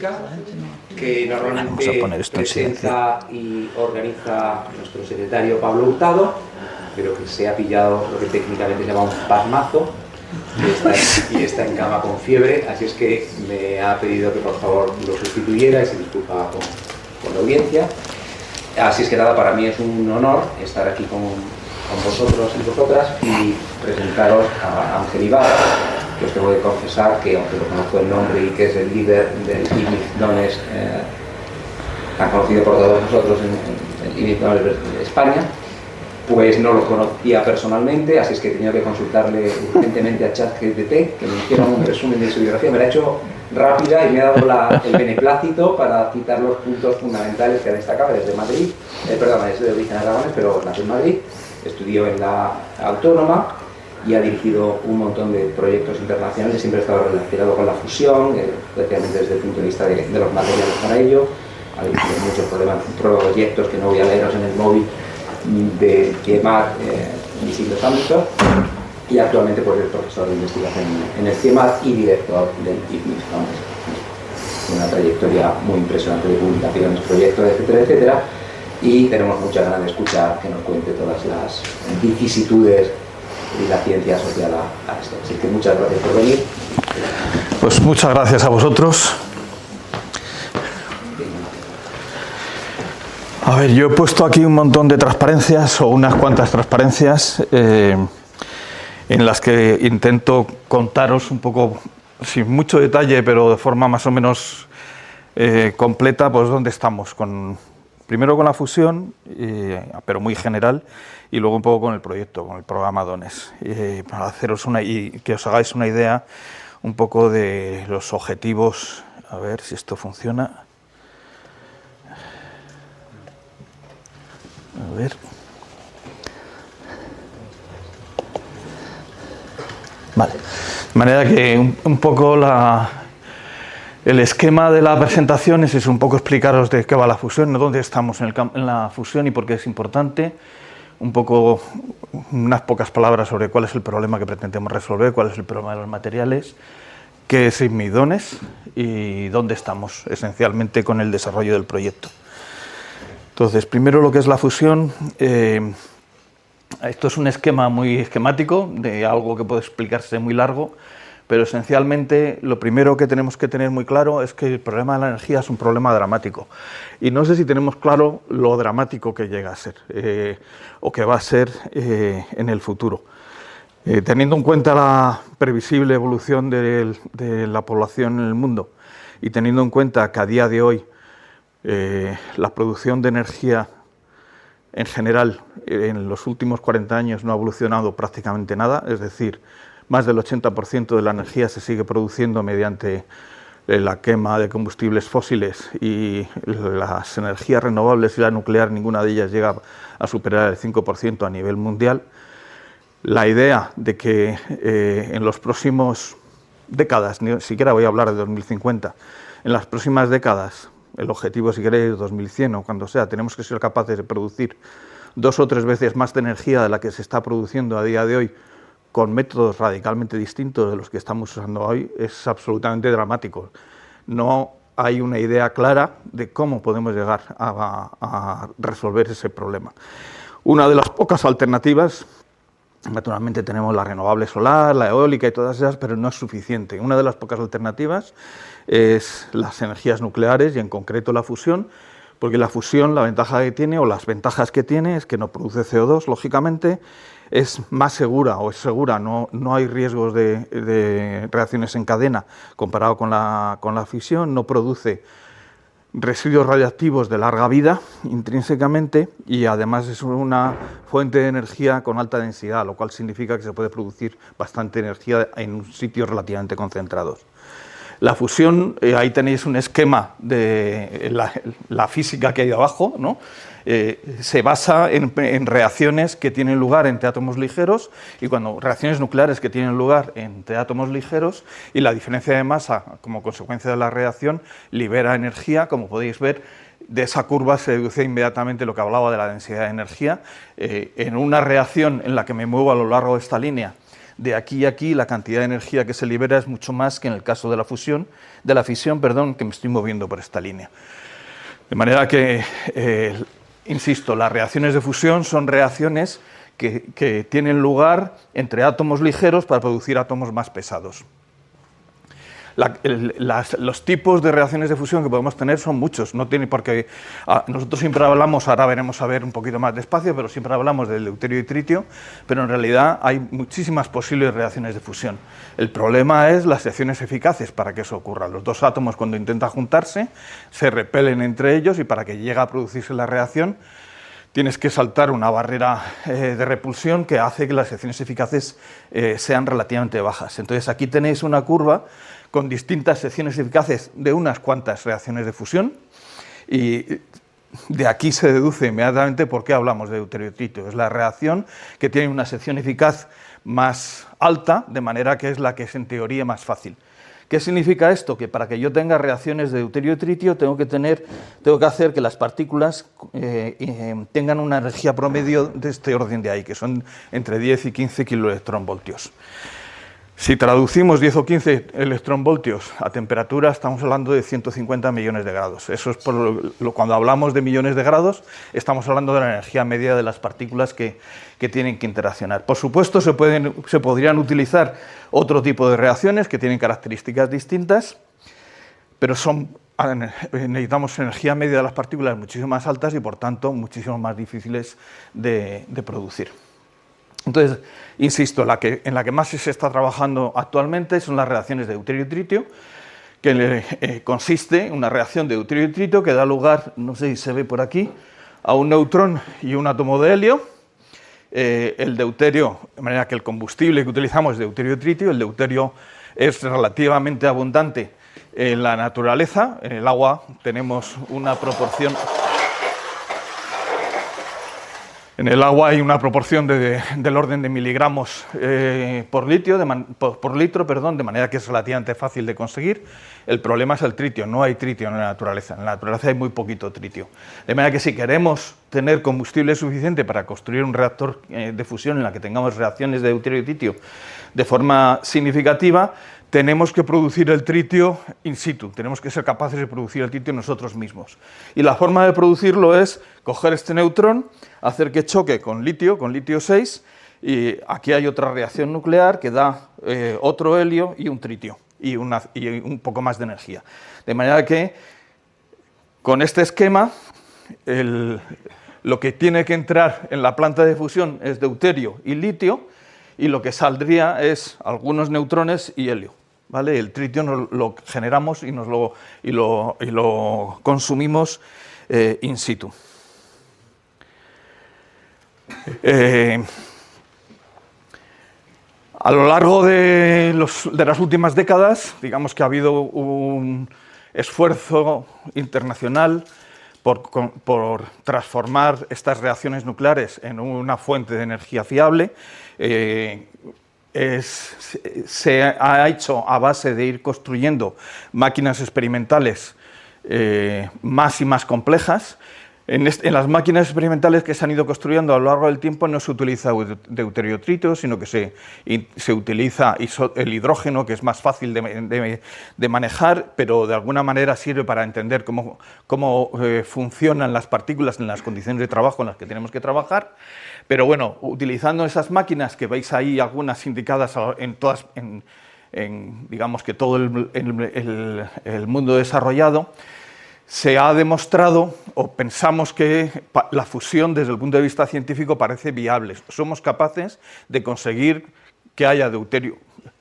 Física, que normalmente presenta y organiza nuestro secretario Pablo Hurtado, pero que se ha pillado lo que técnicamente se llama un pasmazo y está en cama con fiebre, así es que me ha pedido que por favor lo sustituyera y se disculpa con la audiencia. Así es que nada, para mí es un honor estar aquí con vosotros y vosotras y presentaros a Ángel Ibarra, que os tengo que confesar que, aunque lo conozco el nombre y que es el líder del IBIF Dones, tan conocido por todos vosotros en el IBIF Dones de España, pues no lo conocía personalmente, así es que he tenido que consultarle urgentemente a ChatGPT, que me hiciera un resumen de su biografía. Me la ha hecho rápida y me ha dado el beneplácito para citar los puntos fundamentales que ha destacado. Desde Madrid, es de origen aragonés, pero nació en Madrid, estudió en la Autónoma y ha dirigido un montón de proyectos internacionales, siempre ha estado relacionado con la fusión, especialmente desde el punto de vista de los materiales para ello. Ha dirigido muchos proyectos que no voy a leeros en el móvil, de CIEMAT en distintos ámbitos, y actualmente pues, es profesor de investigación en el CIEMAT y director del IFMIS, una trayectoria muy impresionante de publicaciones, proyectos, etcétera, etcétera, y tenemos muchas ganas de escuchar que nos cuente todas las vicisitudes y la ciencia asociada a esto. Así que muchas gracias por venir. Pues muchas gracias a vosotros. A ver, yo he puesto aquí un montón de transparencias, o unas cuantas transparencias, en las que intento contaros un poco, sin mucho detalle, pero de forma más o menos completa, pues dónde estamos, primero con la fusión, pero muy general, y luego un poco con el proyecto, con el programa Dones, para haceros y que os hagáis una idea un poco de los objetivos. A ver si esto funciona. A ver. Vale. De manera que un poco el esquema de la presentación es un poco explicaros de qué va la fusión, dónde estamos en la fusión y por qué es importante. Un poco, unas pocas palabras sobre cuál es el problema que pretendemos resolver, cuál es el problema de los materiales, qué es IFMIS Dones y dónde estamos esencialmente con el desarrollo del proyecto. Entonces, primero lo que es la fusión. Esto es un esquema muy esquemático de algo que puede explicarse muy largo, pero esencialmente lo primero que tenemos que tener muy claro es que el problema de la energía es un problema dramático. Y no sé si tenemos claro lo dramático que llega a ser o que va a ser en el futuro. Teniendo en cuenta la previsible evolución de la población en el mundo y teniendo en cuenta que a día de hoy la producción de energía en general en los últimos 40 años no ha evolucionado prácticamente nada, es decir, más del 80% de la energía se sigue produciendo mediante la quema de combustibles fósiles, y las energías renovables y la nuclear, ninguna de ellas llega a superar el 5% a nivel mundial. La idea de que en las próximas décadas, ni siquiera voy a hablar de 2050, en las próximas décadas, el objetivo, si queréis, 2100 o cuando sea, tenemos que ser capaces de producir 2 o 3 veces más de energía de la que se está produciendo a día de hoy con métodos radicalmente distintos de los que estamos usando hoy, es absolutamente dramático. No hay una idea clara de cómo podemos llegar a resolver ese problema. Una de las pocas alternativas, naturalmente tenemos la renovable solar, la eólica y todas esas, pero no es suficiente. Una de las pocas alternativas es las energías nucleares y en concreto la fusión, porque la fusión, la ventaja que tiene, o las ventajas que tiene, es que no produce CO2, lógicamente, es más segura, o es segura, no hay riesgos de reacciones en cadena comparado con la fisión, no produce residuos radiactivos de larga vida intrínsecamente, y además es una fuente de energía con alta densidad, lo cual significa que se puede producir bastante energía en sitios relativamente concentrados. La fusión, ahí tenéis un esquema de la física que hay abajo, ¿no? Se basa en reacciones que tienen lugar entre átomos ligeros, y cuando reacciones nucleares que tienen lugar entre átomos ligeros, y la diferencia de masa como consecuencia de la reacción libera energía. Como podéis ver, de esa curva se deduce inmediatamente lo que hablaba de la densidad de energía. En una reacción en la que me muevo a lo largo de esta línea, de aquí a aquí la cantidad de energía que se libera es mucho más que en el caso de la fisión, que me estoy moviendo por esta línea. De manera que, insisto, las reacciones de fusión son reacciones que tienen lugar entre átomos ligeros para producir átomos más pesados. Los tipos de reacciones de fusión que podemos tener son muchos, no tiene por qué. Nosotros siempre hablamos, ahora veremos a ver un poquito más despacio, pero siempre hablamos del deuterio y tritio, pero en realidad hay muchísimas posibles reacciones de fusión. El problema es las reacciones eficaces para que eso ocurra. Los dos átomos, cuando intentan juntarse, se repelen entre ellos, y para que llegue a producirse la reacción tienes que saltar una barrera de repulsión que hace que las reacciones eficaces sean relativamente bajas. Entonces aquí tenéis una curva con distintas secciones eficaces de unas cuantas reacciones de fusión, y de aquí se deduce inmediatamente por qué hablamos de deuterio y tritio. Es la reacción que tiene una sección eficaz más alta, de manera que es la que es en teoría más fácil. ¿Qué significa esto? Que para que yo tenga reacciones de deuterio y tritio tengo que hacer que las partículas tengan una energía promedio de este orden de ahí, que son entre 10 y 15 kiloelectronvoltios. Si traducimos 10 o 15 electronvoltios a temperatura, estamos hablando de 150 millones de grados. Eso es cuando hablamos de millones de grados, estamos hablando de la energía media de las partículas que tienen que interaccionar. Por supuesto, se podrían utilizar otro tipo de reacciones que tienen características distintas, pero necesitamos energía media de las partículas muchísimo más altas y, por tanto, muchísimo más difíciles de producir. Entonces, insisto, en la que más se está trabajando actualmente son las reacciones de deuterio y tritio, que consiste en una reacción de deuterio y tritio que da lugar, no sé si se ve por aquí, a un neutrón y un átomo de helio. El deuterio, de manera que el combustible que utilizamos es deuterio y tritio. El deuterio es relativamente abundante en la naturaleza. En el agua tenemos una proporción. En el agua hay una proporción del orden de miligramos por litro, de manera que es relativamente fácil de conseguir. El problema es el tritio. No hay tritio en la naturaleza. En la naturaleza hay muy poquito tritio. De manera que si queremos tener combustible suficiente para construir un reactor de fusión en la que tengamos reacciones de deuterio y tritio de forma significativa, tenemos que producir el tritio in situ, tenemos que ser capaces de producir el tritio nosotros mismos. Y la forma de producirlo es coger este neutrón, hacer que choque con litio 6, y aquí hay otra reacción nuclear que da otro helio y un tritio, y un poco más de energía. De manera que, con este esquema, lo que tiene que entrar en la planta de fusión es deuterio y litio, y lo que saldría es algunos neutrones y helio. ¿Vale? El tritio lo generamos y lo consumimos in situ. A lo largo de las últimas décadas, digamos que ha habido un esfuerzo internacional por transformar estas reacciones nucleares en una fuente de energía fiable. Se ha hecho a base de ir construyendo máquinas experimentales más y más complejas. En las máquinas experimentales que se han ido construyendo a lo largo del tiempo no se utiliza deuterio tritio, sino que se utiliza el hidrógeno, que es más fácil de manejar, pero de alguna manera sirve para entender cómo funcionan las partículas en las condiciones de trabajo en las que tenemos que trabajar. Pero bueno, utilizando esas máquinas, que veis ahí algunas indicadas digamos que todo el mundo desarrollado, se ha demostrado, o pensamos que la fusión desde el punto de vista científico parece viable. Somos capaces de conseguir que haya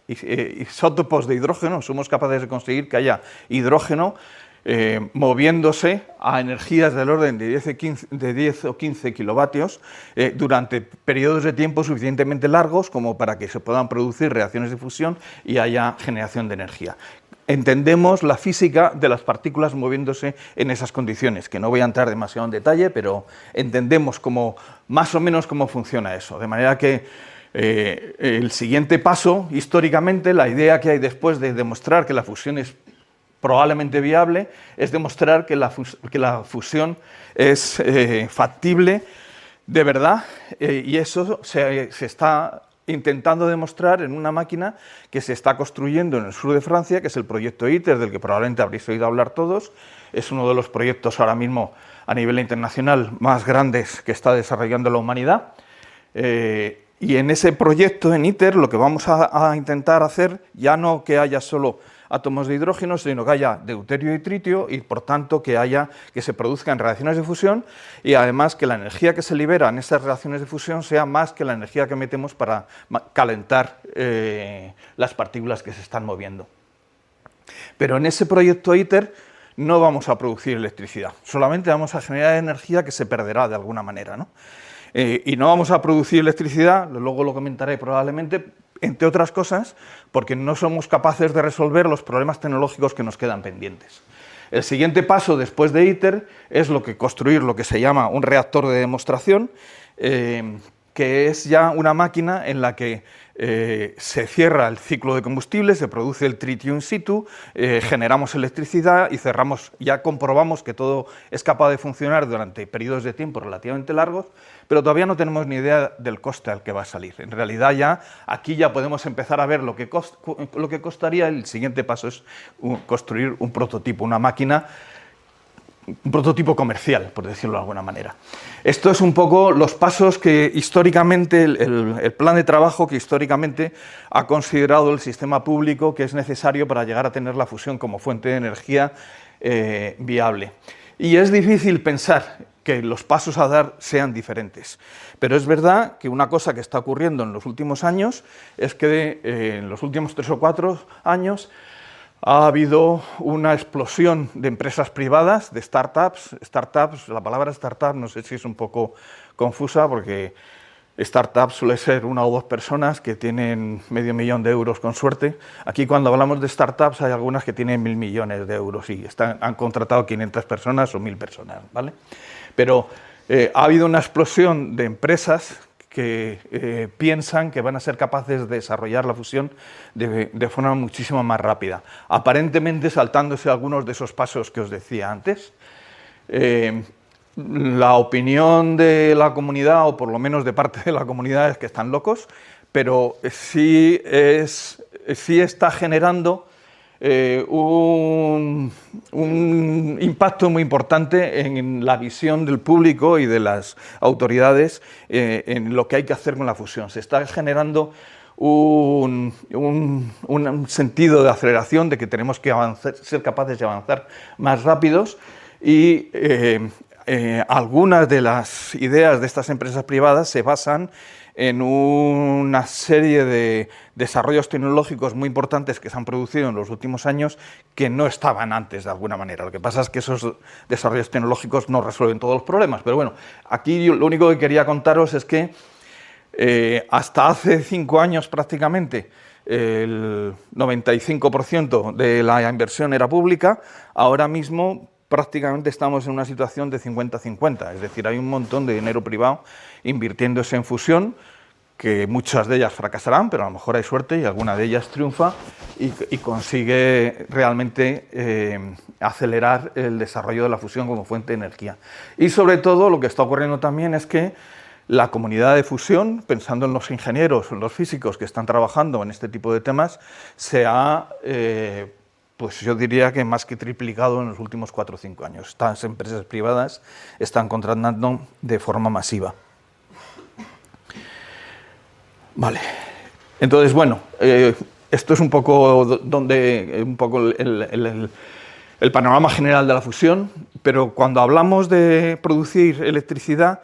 isótopos de hidrógeno, somos capaces de conseguir que haya hidrógeno moviéndose a energías del orden de 10 o 15 kilovatios durante periodos de tiempo suficientemente largos como para que se puedan producir reacciones de fusión y haya generación de energía. Entendemos la física de las partículas moviéndose en esas condiciones, que no voy a entrar demasiado en detalle, pero entendemos más o menos cómo funciona eso. De manera que el siguiente paso, históricamente, la idea que hay después de demostrar que la fusión es probablemente viable, es demostrar que la fusión es factible de verdad, y eso se está intentando demostrar en una máquina que se está construyendo en el sur de Francia, que es el proyecto ITER, del que probablemente habréis oído hablar todos. Es uno de los proyectos ahora mismo a nivel internacional más grandes que está desarrollando la humanidad. Y en ese proyecto, en ITER, lo que vamos a intentar hacer, ya no que haya solo átomos de hidrógeno, sino que haya deuterio y tritio y, por tanto, que se produzcan reacciones de fusión y, además, que la energía que se libera en esas reacciones de fusión sea más que la energía que metemos para calentar las partículas que se están moviendo. Pero en ese proyecto ITER no vamos a producir electricidad, solamente vamos a generar energía que se perderá de alguna manera, ¿no? Y no vamos a producir electricidad, luego lo comentaré probablemente, entre otras cosas, porque no somos capaces de resolver los problemas tecnológicos que nos quedan pendientes. El siguiente paso después de ITER es construir lo que se llama un reactor de demostración, que es ya una máquina en la que se cierra el ciclo de combustible, se produce el tritio in situ, generamos electricidad y ya comprobamos que todo es capaz de funcionar durante periodos de tiempo relativamente largos, pero todavía no tenemos ni idea del coste al que va a salir. En realidad aquí ya podemos empezar a ver lo que costaría. El siguiente paso es construir un prototipo, una máquina, un prototipo comercial, por decirlo de alguna manera. Esto es un poco los pasos que históricamente, el plan de trabajo que históricamente ha considerado el sistema público que es necesario para llegar a tener la fusión como fuente de energía viable. Y es difícil pensar que los pasos a dar sean diferentes, pero es verdad que una cosa que está ocurriendo en los últimos años es que en los últimos 3 o 4 años ha habido una explosión de empresas privadas, de startups. La palabra startup no sé si es un poco confusa porque startup suele ser 1 o 2 personas que tienen medio millón de euros con suerte. Aquí cuando hablamos de startups hay algunas que tienen 1.000 millones de euros y han contratado 500 personas o 1.000 personas, ¿vale? Pero ha habido una explosión de empresas que piensan que van a ser capaces de desarrollar la fusión de forma muchísimo más rápida, aparentemente saltándose algunos de esos pasos que os decía antes. La opinión de la comunidad, o por lo menos de parte de la comunidad, es que están locos, pero sí está generando un impacto muy importante en la visión del público y de las autoridades en lo que hay que hacer con la fusión. Se está generando un sentido de aceleración, de que tenemos que ser capaces de avanzar más rápidos y algunas de las ideas de estas empresas privadas se basan en una serie de desarrollos tecnológicos muy importantes que se han producido en los últimos años que no estaban antes de alguna manera. Lo que pasa es que esos desarrollos tecnológicos no resuelven todos los problemas, pero bueno, aquí lo único que quería contaros es que hasta hace 5 años prácticamente el 95% de la inversión era pública. Ahora mismo prácticamente estamos en una situación de 50-50, es decir, hay un montón de dinero privado invirtiéndose en fusión, que muchas de ellas fracasarán, pero a lo mejor hay suerte y alguna de ellas triunfa y consigue realmente acelerar el desarrollo de la fusión como fuente de energía. Y sobre todo lo que está ocurriendo también es que la comunidad de fusión, pensando en los ingenieros, en los físicos que están trabajando en este tipo de temas, se ha pues yo diría que más que triplicado en los últimos 4 o 5 años. Estas empresas privadas están contratando de forma masiva. Vale. Entonces, bueno, esto es un poco el panorama general de la fusión, pero cuando hablamos de producir electricidad,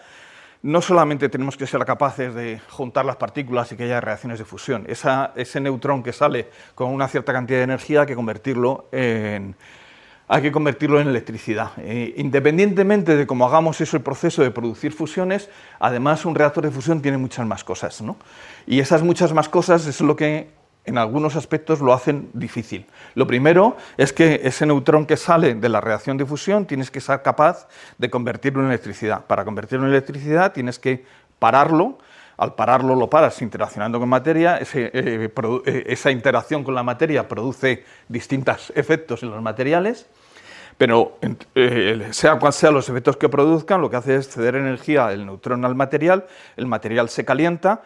no solamente tenemos que ser capaces de juntar las partículas y que haya reacciones de fusión. Ese neutrón que sale con una cierta cantidad de energía hay que convertirlo en electricidad. Independientemente de cómo hagamos eso, el proceso de producir fusiones, además un reactor de fusión tiene muchas más cosas, ¿no? Y esas muchas más cosas es lo que en algunos aspectos lo hacen difícil. Lo primero es que ese neutrón que sale de la reacción de fusión tienes que ser capaz de convertirlo en electricidad. Para convertirlo en electricidad tienes que pararlo. Al pararlo lo paras interaccionando con materia. Esa interacción con la materia produce distintos efectos en los materiales, pero sea cual sean los efectos que produzcan, lo que hace es ceder energía del neutrón al material, el material se calienta,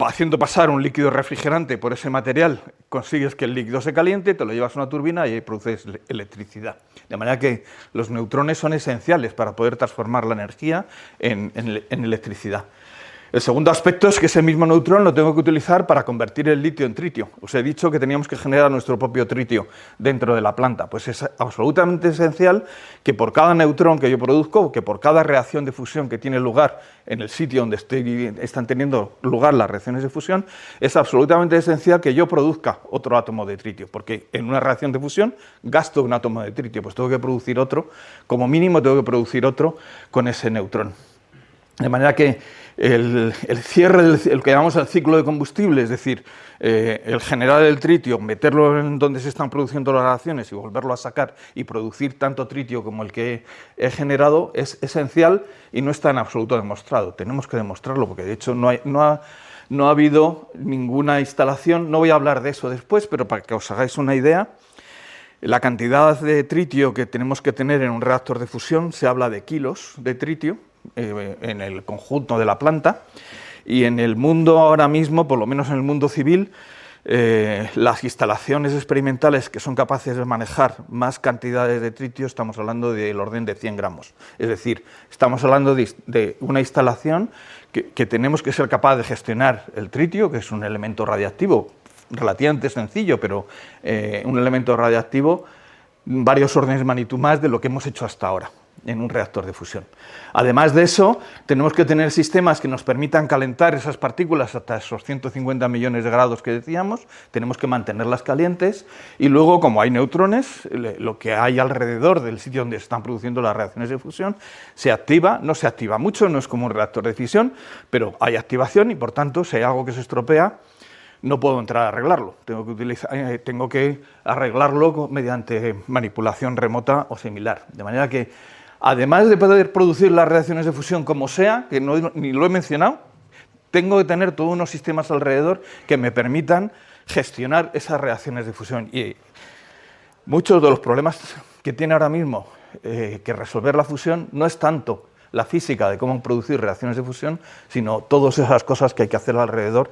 haciendo pasar un líquido refrigerante por ese material, consigues que el líquido se caliente, te lo llevas a una turbina y ahí produces electricidad. De manera que los neutrones son esenciales para poder transformar la energía en electricidad. El segundo aspecto es que ese mismo neutrón lo tengo que utilizar para convertir el litio en tritio. Os he dicho que teníamos que generar nuestro propio tritio dentro de la planta. Pues es absolutamente esencial que por cada neutrón que yo produzco, que por cada reacción de fusión que tiene lugar en el sitio donde están teniendo lugar las reacciones de fusión, es absolutamente esencial que yo produzca otro átomo de tritio, porque en una reacción de fusión gasto un átomo de tritio, pues tengo que producir otro, como mínimo tengo que producir otro con ese neutrón. De manera que el cierre, el que llamamos el ciclo de combustible, es decir, el generar el tritio, meterlo en donde se están produciendo las reacciones y volverlo a sacar y producir tanto tritio como el que he generado, es esencial y no está en absoluto demostrado. Tenemos que demostrarlo porque de hecho no ha habido ninguna instalación, no voy a hablar de eso después, pero para que os hagáis una idea, la cantidad de tritio que tenemos que tener en un reactor de fusión se habla de kilos de tritio, en el conjunto de la planta, y en el mundo ahora mismo, por lo menos en el mundo civil, las instalaciones experimentales que son capaces de manejar más cantidades de tritio, estamos hablando del orden de 100 gramos. Es decir, estamos hablando de una instalación que tenemos que ser capaz de gestionar el tritio, que es un elemento radiactivo relativamente sencillo, pero un elemento radiactivo varios órdenes de magnitud más de lo que hemos hecho hasta ahora en un reactor de fusión. Además de eso, tenemos que tener sistemas que nos permitan calentar esas partículas hasta esos 150 millones de grados que decíamos, tenemos que mantenerlas calientes y luego, como hay neutrones, lo que hay alrededor del sitio donde se están produciendo las reacciones de fusión se activa, no se activa mucho, no es como un reactor de fisión, pero hay activación y por tanto, si hay algo que se estropea, no puedo entrar a arreglarlo, tengo que arreglarlo mediante manipulación remota o similar, de manera que además de poder producir las reacciones de fusión como sea, que ni lo he mencionado, tengo que tener todos unos sistemas alrededor que me permitan gestionar esas reacciones de fusión. Y muchos de los problemas que tiene ahora mismo que resolver la fusión no es tanto la física de cómo producir reacciones de fusión, sino todas esas cosas que hay que hacer alrededor,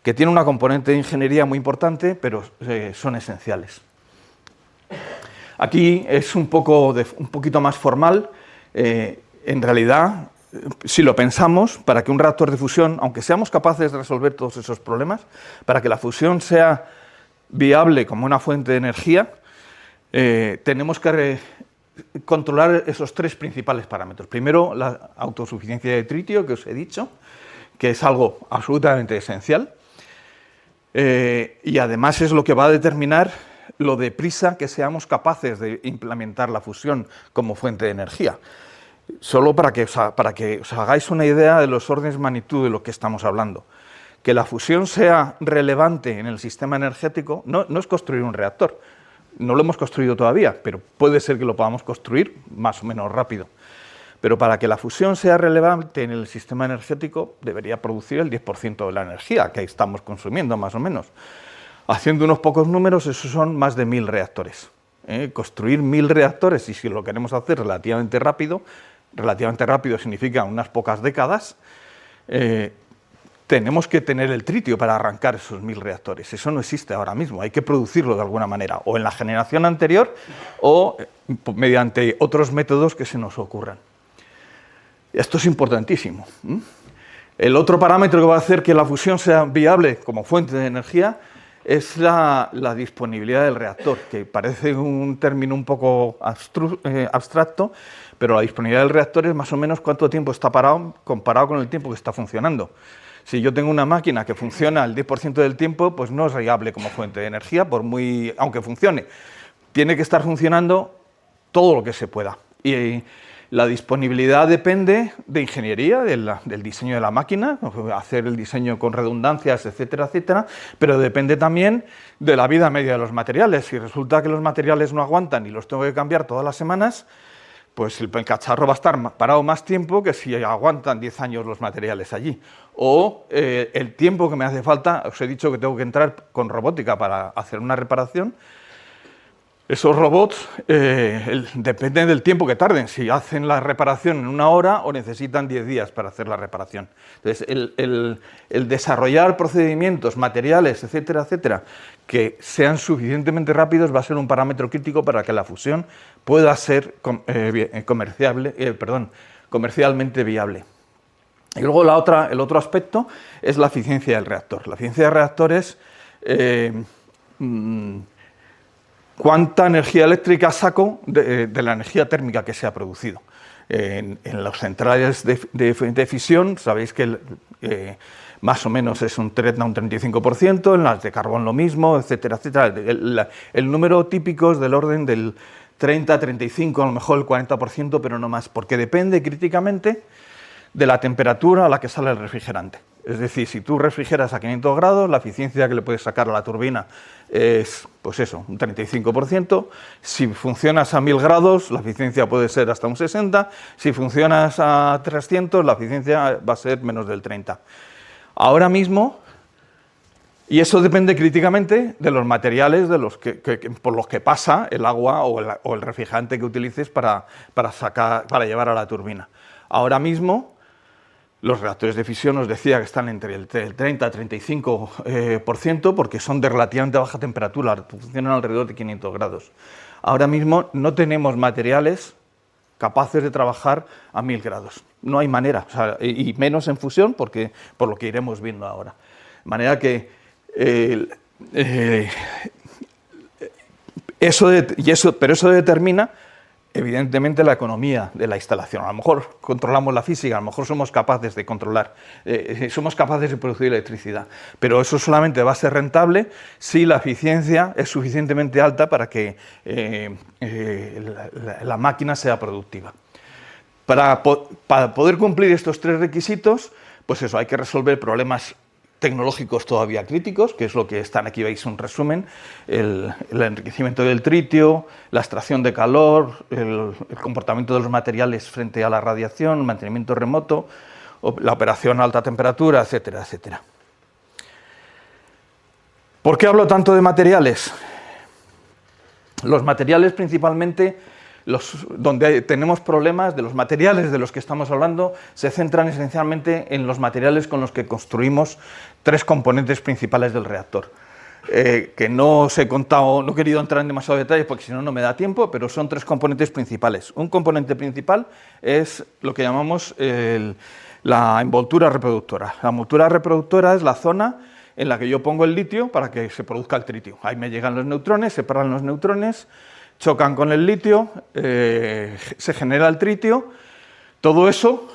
que tiene una componente de ingeniería muy importante, pero son esenciales. Aquí es un poquito más formal. En realidad, si lo pensamos, para que un reactor de fusión, aunque seamos capaces de resolver todos esos problemas, para que la fusión sea viable como una fuente de energía, tenemos que controlar esos tres principales parámetros. Primero, la autosuficiencia de tritio, que os he dicho, que es algo absolutamente esencial, y además es lo que va a determinar lo deprisa que seamos capaces de implementar la fusión como fuente de energía. Solo para que os hagáis una idea de los órdenes de magnitud de lo que estamos hablando. Que la fusión sea relevante en el sistema energético no es construir un reactor. No lo hemos construido todavía, pero puede ser que lo podamos construir más o menos rápido. Pero para que la fusión sea relevante en el sistema energético, debería producir el 10% de la energía que estamos consumiendo, más o menos. Haciendo unos pocos números, esos son más de 1000 reactores. Construir 1000 reactores, y si lo queremos hacer relativamente rápido significa unas pocas décadas, tenemos que tener el tritio para arrancar esos 1000 reactores. Eso no existe ahora mismo, hay que producirlo de alguna manera, o en la generación anterior, o mediante otros métodos que se nos ocurran. Esto es importantísimo. El otro parámetro que va a hacer que la fusión sea viable como fuente de energía es la disponibilidad del reactor, que parece un término un poco abstracto, pero la disponibilidad del reactor es más o menos cuánto tiempo está parado comparado con el tiempo que está funcionando. Si yo tengo una máquina que funciona el 10% del tiempo, pues no es viable como fuente de energía, aunque funcione. Tiene que estar funcionando todo lo que se pueda. Y la disponibilidad depende de ingeniería, del diseño de la máquina, hacer el diseño con redundancias, etcétera, etcétera, pero depende también de la vida media de los materiales. Si resulta que los materiales no aguantan y los tengo que cambiar todas las semanas, pues el cacharro va a estar parado más tiempo que si aguantan 10 años los materiales allí. O el tiempo que me hace falta, os he dicho que tengo que entrar con robótica para hacer una reparación. Esos robots dependen del tiempo que tarden, si hacen la reparación en 1 hora o necesitan 10 días para hacer la reparación. Entonces, el desarrollar procedimientos, materiales, etcétera, etcétera, que sean suficientemente rápidos va a ser un parámetro crítico para que la fusión pueda ser comercialmente viable. Y luego el otro aspecto es la eficiencia del reactor. La eficiencia del reactor es cuánta energía eléctrica saco de la energía térmica que se ha producido. En las centrales de fisión, sabéis que más o menos es un 30 o un 35%, en las de carbón lo mismo, etcétera, etcétera. El número típico es del orden del 30, 35, a lo mejor el 40%, pero no más, porque depende críticamente de la temperatura a la que sale el refrigerante. Es decir, si tú refrigeras a 500 grados, la eficiencia que le puedes sacar a la turbina es, pues eso, un 35%. Si funcionas a 1000 grados, la eficiencia puede ser hasta un 60%. Si funcionas a 300, la eficiencia va a ser menos del 30%. Ahora mismo, y eso depende críticamente de los materiales por los que pasa el agua o el refrigerante que utilices para llevar a la turbina. Ahora mismo, los reactores de fisión os decía que están entre el 30 y 35% porque son de relativamente baja temperatura, funcionan alrededor de 500 grados. Ahora mismo no tenemos materiales capaces de trabajar a 1000 grados. No hay manera, y menos en fusión por lo que iremos viendo ahora. De manera que eso determina evidentemente la economía de la instalación. A lo mejor controlamos la física, a lo mejor somos capaces de controlar, somos capaces de producir electricidad, pero eso solamente va a ser rentable si la eficiencia es suficientemente alta para que la máquina sea productiva. Para poder cumplir estos 3 requisitos, pues eso, hay que resolver problemas tecnológicos todavía críticos, que es lo que están aquí, veis un resumen, el enriquecimiento del tritio, la extracción de calor, el comportamiento de los materiales frente a la radiación, el mantenimiento remoto, la operación a alta temperatura, etcétera, etcétera. ¿Por qué hablo tanto de materiales? Los materiales principalmente, donde tenemos problemas de los materiales de los que estamos hablando, se centran esencialmente en los materiales con los que construimos 3 componentes principales del reactor. Que no os he contado, no he querido entrar en demasiados detalles porque si no, no me da tiempo, pero son 3 componentes principales. Un componente principal es lo que llamamos la envoltura reproductora. La envoltura reproductora es la zona en la que yo pongo el litio para que se produzca el tritio. Ahí me llegan los neutrones, separan los neutrones, chocan con el litio, se genera el tritio. Todo eso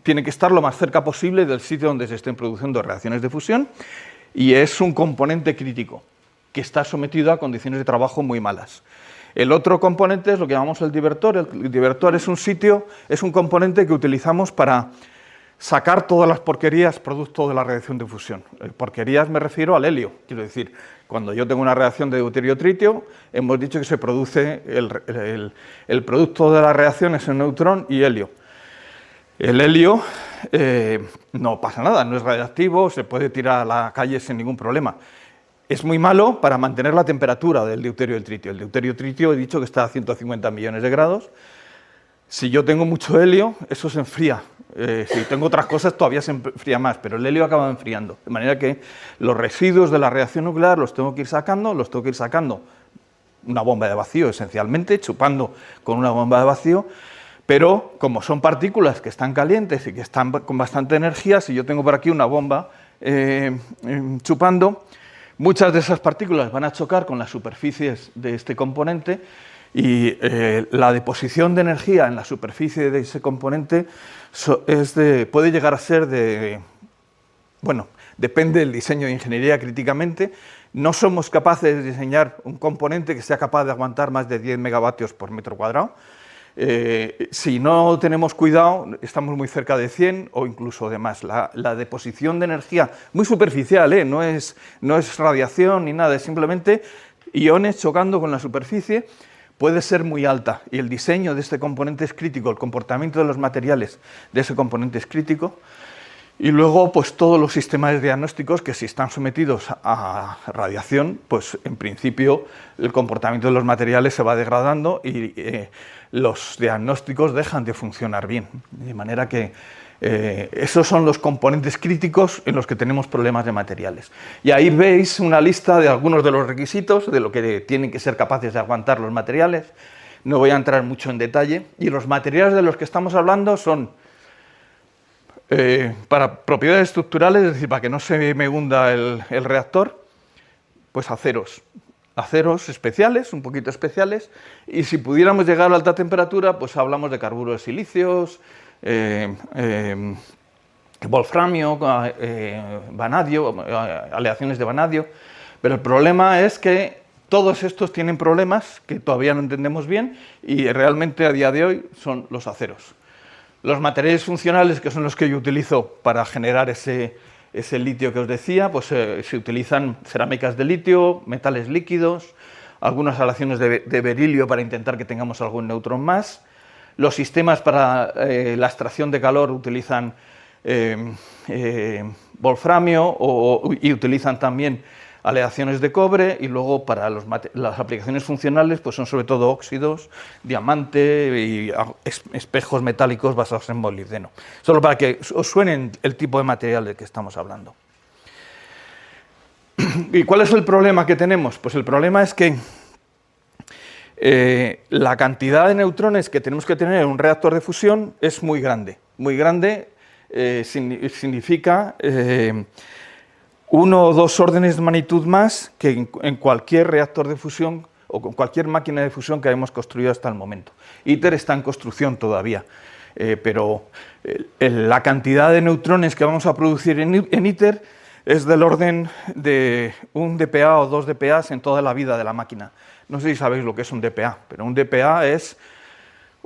tiene que estar lo más cerca posible del sitio donde se estén produciendo reacciones de fusión y es un componente crítico que está sometido a condiciones de trabajo muy malas. El otro componente es lo que llamamos el divertor. El divertor es un componente que utilizamos para sacar todas las porquerías producto de la reacción de fusión. Porquerías me refiero al helio, quiero decir, cuando yo tengo una reacción de deuterio-tritio, hemos dicho que se produce el producto de la reacción es el neutrón y helio. El helio no pasa nada, no es radiactivo, se puede tirar a la calle sin ningún problema. Es muy malo para mantener la temperatura del deuterio y el tritio. El deuterio y tritio he dicho que está a 150 millones de grados. Si yo tengo mucho helio, eso se enfría. Si tengo otras cosas, todavía se enfría más, pero el helio acaba enfriando. De manera que los residuos de la reacción nuclear los tengo que ir sacando una bomba de vacío, esencialmente, chupando con una bomba de vacío, pero como son partículas que están calientes y que están con bastante energía, si yo tengo por aquí una bomba chupando, muchas de esas partículas van a chocar con las superficies de este componente y la deposición de energía en la superficie de ese componente puede llegar a ser depende del diseño de ingeniería críticamente. No somos capaces de diseñar un componente que sea capaz de aguantar más de 10 megavatios por metro cuadrado. Si no tenemos cuidado, estamos muy cerca de 100 o incluso de más. La deposición de energía, muy superficial, no es radiación ni nada, es simplemente iones chocando con la superficie, puede ser muy alta y el diseño de este componente es crítico, el comportamiento de los materiales de ese componente es crítico Y luego, pues todos los sistemas diagnósticos que si están sometidos a radiación, pues en principio el comportamiento de los materiales se va degradando y los diagnósticos dejan de funcionar bien. De manera que esos son los componentes críticos en los que tenemos problemas de materiales. Y ahí veis una lista de algunos de los requisitos de lo que tienen que ser capaces de aguantar los materiales. No voy a entrar mucho en detalle. Y los materiales de los que estamos hablando son, para propiedades estructurales, es decir, para que no se me hunda el reactor, pues aceros especiales, un poquito especiales, y si pudiéramos llegar a alta temperatura, pues hablamos de carburos de silicios, wolframio, vanadio, aleaciones de vanadio, pero el problema es que todos estos tienen problemas que todavía no entendemos bien y realmente a día de hoy son los aceros. Los materiales funcionales, que son los que yo utilizo para generar ese litio que os decía, pues se utilizan cerámicas de litio, metales líquidos, algunas aleaciones de berilio para intentar que tengamos algún neutrón más. Los sistemas para la extracción de calor utilizan wolframio y utilizan también aleaciones de cobre, y luego para las aplicaciones funcionales pues son sobre todo óxidos, diamante y espejos metálicos basados en molibdeno. Solo para que os suene el tipo de material del que estamos hablando. ¿Y cuál es el problema que tenemos? Pues el problema es que la cantidad de neutrones que tenemos que tener en un reactor de fusión es muy grande. Muy grande significa 1 o 2 órdenes de magnitud más que en cualquier reactor de fusión o con cualquier máquina de fusión que hayamos construido hasta el momento. ITER está en construcción todavía, pero la cantidad de neutrones que vamos a producir en ITER es del orden de 1 dPa o 2 dPa en toda la vida de la máquina. No sé si sabéis lo que es un dPa, pero un dPa es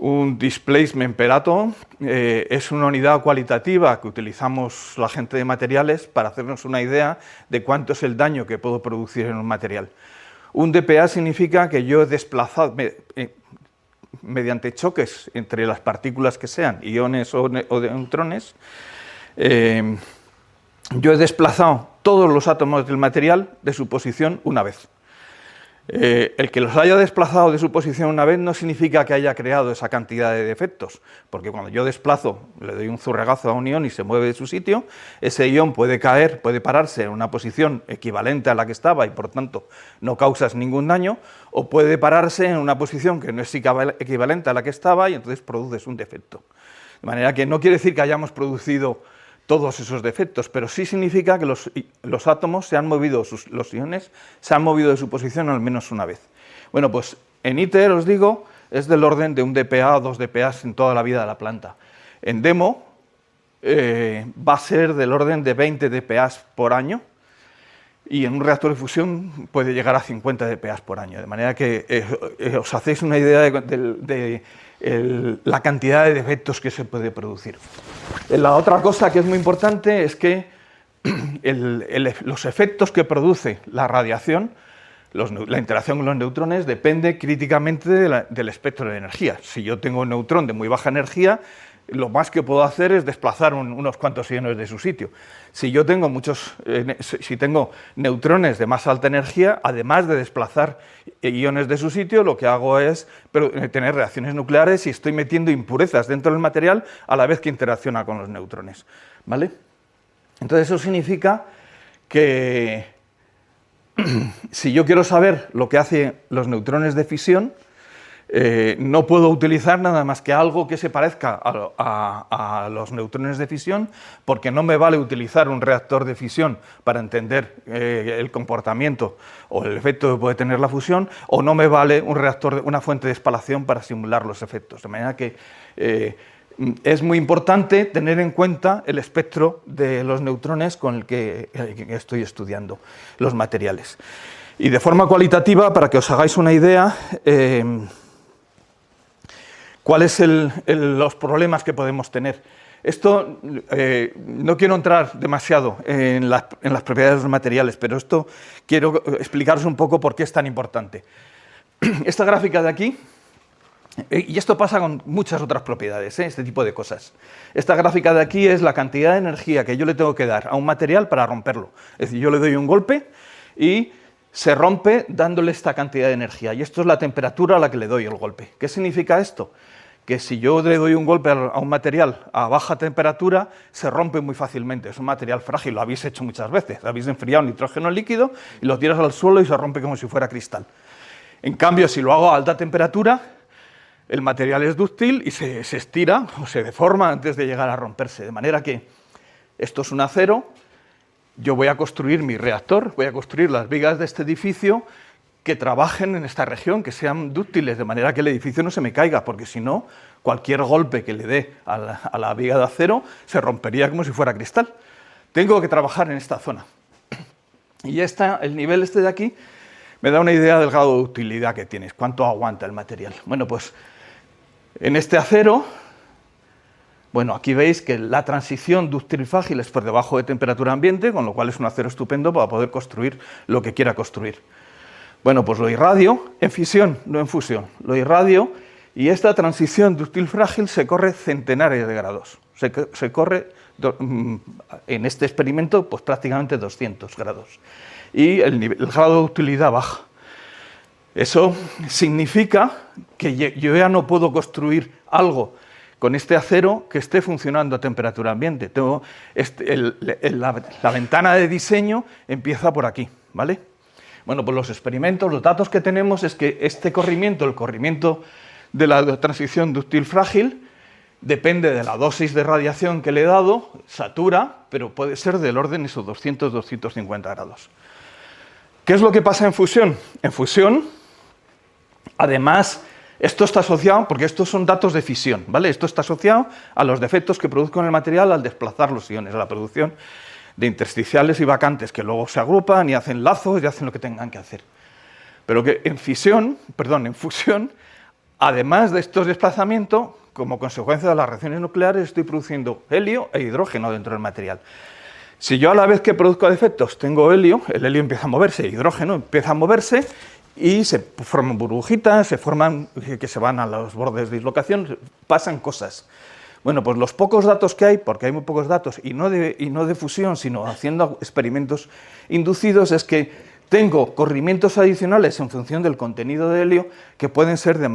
un displacement per atom, es una unidad cualitativa que utilizamos la gente de materiales para hacernos una idea de cuánto es el daño que puedo producir en un material. Un dPa significa que yo he desplazado, mediante choques entre las partículas que sean, iones o neutrones, yo he desplazado todos los átomos del material de su posición una vez. El que los haya desplazado de su posición una vez no significa que haya creado esa cantidad de defectos, porque cuando yo desplazo, le doy un zurregazo a un ion y se mueve de su sitio, ese ion puede caer, puede pararse en una posición equivalente a la que estaba y por tanto no causas ningún daño, o puede pararse en una posición que no es equivalente a la que estaba y entonces produces un defecto. De manera que no quiere decir que hayamos producido todos esos defectos, pero sí significa que los átomos se han movido, los iones se han movido de su posición al menos una vez. Bueno, pues en ITER, os digo, es del orden de 1 dPa o 2 dPa en toda la vida de la planta. En demo va a ser del orden de 20 dPa por año, y en un reactor de fusión puede llegar a 50 dPa por año, de manera que os hacéis una idea de la cantidad de defectos que se puede producir. La otra cosa que es muy importante es que los efectos que produce la radiación, la interacción con los neutrones, depende críticamente del espectro de energía. Si yo tengo un neutrón de muy baja energía, lo más que puedo hacer es desplazar unos cuantos iones de su sitio. Si yo tengo si tengo neutrones de más alta energía, además de desplazar iones de su sitio, lo que hago es tener reacciones nucleares y estoy metiendo impurezas dentro del material a la vez que interacciona con los neutrones, ¿vale? Entonces eso significa que si yo quiero saber lo que hacen los neutrones de fisión, no puedo utilizar nada más que algo que se parezca a los neutrones de fisión, porque no me vale utilizar un reactor de fisión para entender el comportamiento o el efecto que puede tener la fusión, o no me vale una fuente de espalación para simular los efectos. De manera que es muy importante tener en cuenta el espectro de los neutrones con el que estoy estudiando los materiales. Y de forma cualitativa, para que os hagáis una idea, ¿cuáles son los problemas que podemos tener? Esto, no quiero entrar demasiado en las propiedades de los materiales, pero esto quiero explicaros un poco por qué es tan importante. Esta gráfica de aquí Y esto pasa con muchas otras propiedades, este tipo de cosas. Esta gráfica de aquí es la cantidad de energía que yo le tengo que dar a un material para romperlo. Es decir, yo le doy un golpe y se rompe dándole esta cantidad de energía. Y esto es la temperatura a la que le doy el golpe. ¿Qué significa esto? Que si yo le doy un golpe a un material a baja temperatura, se rompe muy fácilmente. Es un material frágil, lo habéis hecho muchas veces. Habéis enfriado nitrógeno líquido y lo tiras al suelo y se rompe como si fuera cristal. En cambio, si lo hago a alta temperatura, el material es dúctil y se estira o se deforma antes de llegar a romperse. De manera que esto es un acero, yo voy a construir mi reactor, voy a construir las vigas de este edificio que trabajen en esta región, que sean dúctiles, de manera que el edificio no se me caiga, porque si no, cualquier golpe que le dé a la viga de acero se rompería como si fuera cristal. Tengo que trabajar en esta zona. Y el nivel este de aquí me da una idea del grado de utilidad que tienes, cuánto aguanta el material. Bueno, pues en este acero, bueno, aquí veis que la transición dúctil-frágil es por debajo de temperatura ambiente, con lo cual es un acero estupendo para poder construir lo que quiera construir. Bueno, pues lo irradio en fisión, no en fusión. Lo irradio y esta transición dúctil-frágil se corre centenares de grados. Se corre en este experimento pues prácticamente 200 grados. Y el grado de utilidad baja. Eso significa que yo ya no puedo construir algo con este acero que esté funcionando a temperatura ambiente. La ventana de diseño empieza por aquí, ¿vale? Bueno, pues los experimentos, los datos que tenemos es que este corrimiento, el corrimiento de la transición dúctil-frágil, depende de la dosis de radiación que le he dado, satura, pero puede ser del orden de esos 200-250 grados. ¿Qué es lo que pasa en fusión? En fusión, además, esto está asociado, porque estos son datos de fisión, ¿vale? Esto está asociado a los defectos que produzco en el material al desplazar los iones, a la producción de intersticiales y vacantes que luego se agrupan y hacen lazos y hacen lo que tengan que hacer. Pero que en fusión, además de estos desplazamientos, como consecuencia de las reacciones nucleares, estoy produciendo helio e hidrógeno dentro del material. Si yo a la vez que produzco defectos tengo helio, el helio empieza a moverse, el hidrógeno empieza a moverse y se forman burbujitas, que se van a los bordes de dislocación, pasan cosas. Bueno, pues los pocos datos que hay, porque hay muy pocos datos, y no de fusión, sino haciendo experimentos inducidos, es que tengo corrimientos adicionales en función del contenido de helio que pueden ser de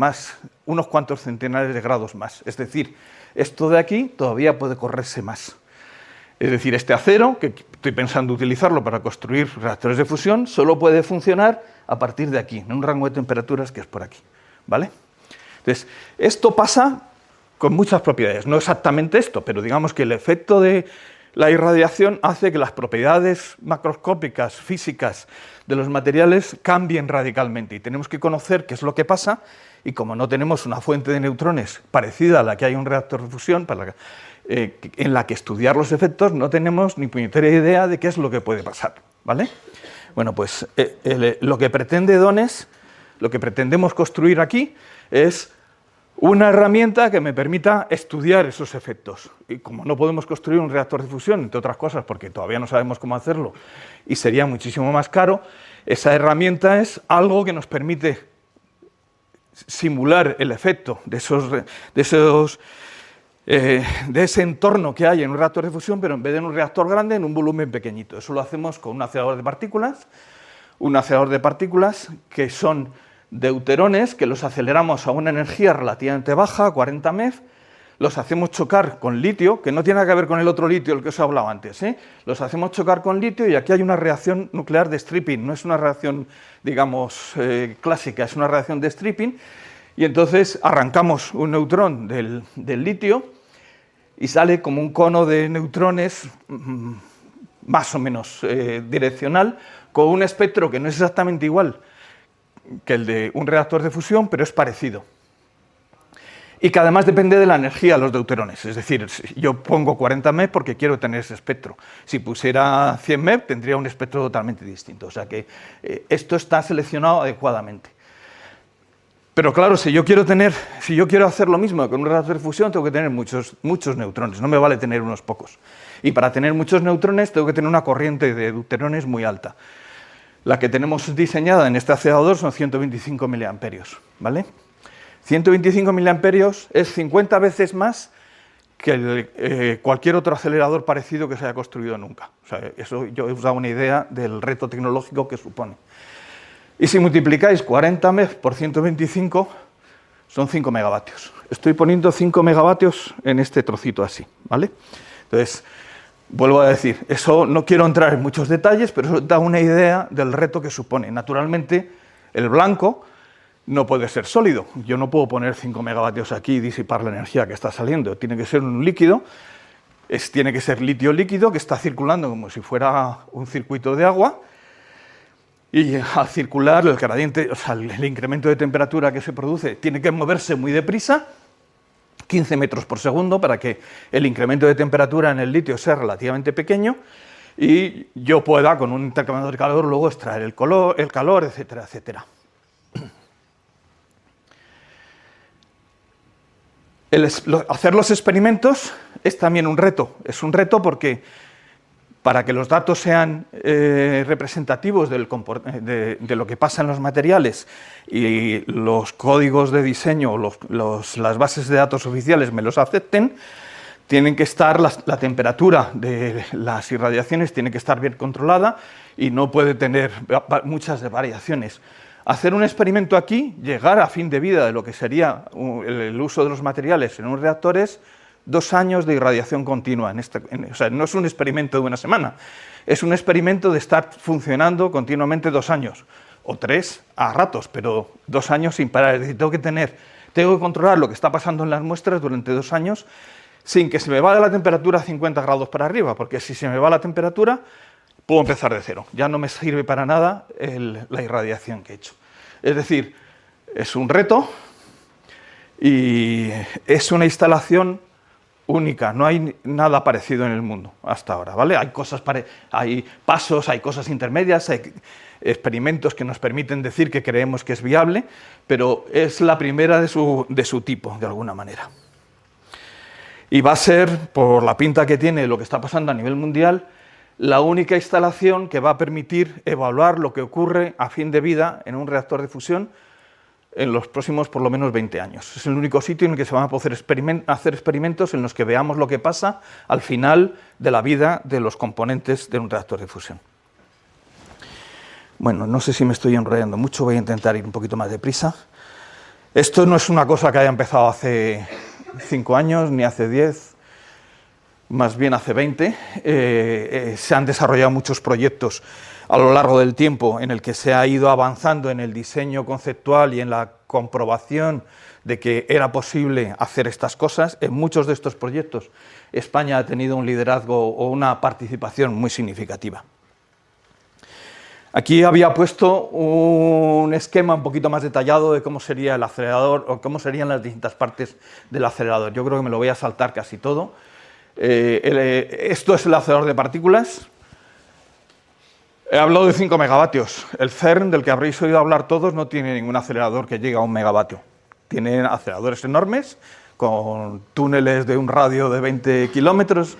unos cuantos centenares de grados más. Es decir, esto de aquí todavía puede correrse más. Es decir, este acero, que estoy pensando utilizarlo para construir reactores de fusión, solo puede funcionar a partir de aquí, en un rango de temperaturas que es por aquí, ¿vale? Entonces, esto pasa con muchas propiedades, no exactamente esto, pero digamos que el efecto de la irradiación hace que las propiedades macroscópicas, físicas de los materiales cambien radicalmente y tenemos que conocer qué es lo que pasa y como no tenemos una fuente de neutrones parecida a la que hay en un reactor de fusión en la que estudiar los efectos, no tenemos ni puñetera idea de qué es lo que puede pasar, ¿vale? Bueno, pues lo que pretende Dones, lo que pretendemos construir aquí es una herramienta que me permita estudiar esos efectos. Y como no podemos construir un reactor de fusión, entre otras cosas, porque todavía no sabemos cómo hacerlo y sería muchísimo más caro, esa herramienta es algo que nos permite simular el efecto de ese entorno que hay en un reactor de fusión, pero en vez de en un reactor grande, en un volumen pequeñito. Eso lo hacemos con un acelerador de partículas que son deuterones, que los aceleramos a una energía relativamente baja, 40 MeV, los hacemos chocar con litio, que no tiene nada que ver con el otro litio, el que os he hablado antes, los hacemos chocar con litio y aquí hay una reacción nuclear de stripping, no es una reacción, digamos, clásica, es una reacción de stripping, y entonces arrancamos un neutrón del litio y sale como un cono de neutrones más o menos direccional, con un espectro que no es exactamente igual que el de un reactor de fusión, pero es parecido. Y que además depende de la energía de los deuterones. Es decir, yo pongo 40 MeV porque quiero tener ese espectro. Si pusiera 100 MeV tendría un espectro totalmente distinto. O sea que esto está seleccionado adecuadamente. Pero claro, si yo quiero hacer lo mismo con un reactor de fusión, tengo que tener muchos neutrones. No me vale tener unos pocos. Y para tener muchos neutrones tengo que tener una corriente de deuterones muy alta. La que tenemos diseñada en este acelerador son 125 miliamperios, ¿vale? 125 miliamperios es 50 veces más que cualquier otro acelerador parecido que se haya construido nunca. O sea, eso yo os da una idea del reto tecnológico que supone. Y si multiplicáis 40 MeV por 125, son 5 megavatios. Estoy poniendo 5 megavatios en este trocito así, ¿vale? Entonces, vuelvo a decir, eso no quiero entrar en muchos detalles, pero eso da una idea del reto que supone. Naturalmente, el blanco no puede ser sólido. Yo no puedo poner 5 megavatios aquí y disipar la energía que está saliendo. Tiene que ser un líquido, tiene que ser litio líquido que está circulando como si fuera un circuito de agua. Y al circular, el gradiente, o sea, el incremento de temperatura que se produce tiene que moverse muy deprisa, 15 metros por segundo, para que el incremento de temperatura en el litio sea relativamente pequeño y yo pueda, con un intercambiador de calor, luego extraer el calor, etcétera, etcétera. Hacer los experimentos es también un reto. Es un reto porque para que los datos sean representativos de lo que pasa en los materiales y los códigos de diseño, las bases de datos oficiales me los acepten, tienen que estar la temperatura de las irradiaciones tiene que estar bien controlada y no puede tener muchas variaciones. Hacer un experimento aquí, llegar a fin de vida de lo que sería el uso de los materiales en un reactor es 2 años de irradiación continua. O sea, no es un experimento de una semana, es un experimento de estar funcionando continuamente 2 años, o 3 a ratos, pero 2 años sin parar. Es decir, tengo que controlar lo que está pasando en las muestras durante 2 años sin que se me vaya la temperatura a 50 grados para arriba, porque si se me va la temperatura, puedo empezar de cero. Ya no me sirve para nada la irradiación que he hecho. Es decir, es un reto y es una instalación única, no hay nada parecido en el mundo hasta ahora, ¿vale? Hay pasos, hay cosas intermedias, hay experimentos que nos permiten decir que creemos que es viable, pero es la primera de su tipo, de alguna manera. Y va a ser, por la pinta que tiene lo que está pasando a nivel mundial, la única instalación que va a permitir evaluar lo que ocurre a fin de vida en un reactor de fusión en los próximos por lo menos 20 años. Es el único sitio en el que se van a poder hacer experimentos en los que veamos lo que pasa al final de la vida de los componentes de un reactor de fusión. Bueno, no sé si me estoy enrollando mucho, voy a intentar ir un poquito más deprisa. Esto no es una cosa que haya empezado hace 5 años, ni hace 10, más bien hace 20. Se han desarrollado muchos proyectos a lo largo del tiempo en el que se ha ido avanzando en el diseño conceptual y en la comprobación de que era posible hacer estas cosas. En muchos de estos proyectos España ha tenido un liderazgo o una participación muy significativa. Aquí había puesto un esquema un poquito más detallado de cómo sería el acelerador o cómo serían las distintas partes del acelerador. Yo creo que me lo voy a saltar casi todo. Esto es el acelerador de partículas. He hablado de 5 megavatios. El CERN, del que habréis oído hablar todos, no tiene ningún acelerador que llegue a 1 megavatio. Tiene aceleradores enormes, con túneles de un radio de 20 kilómetros,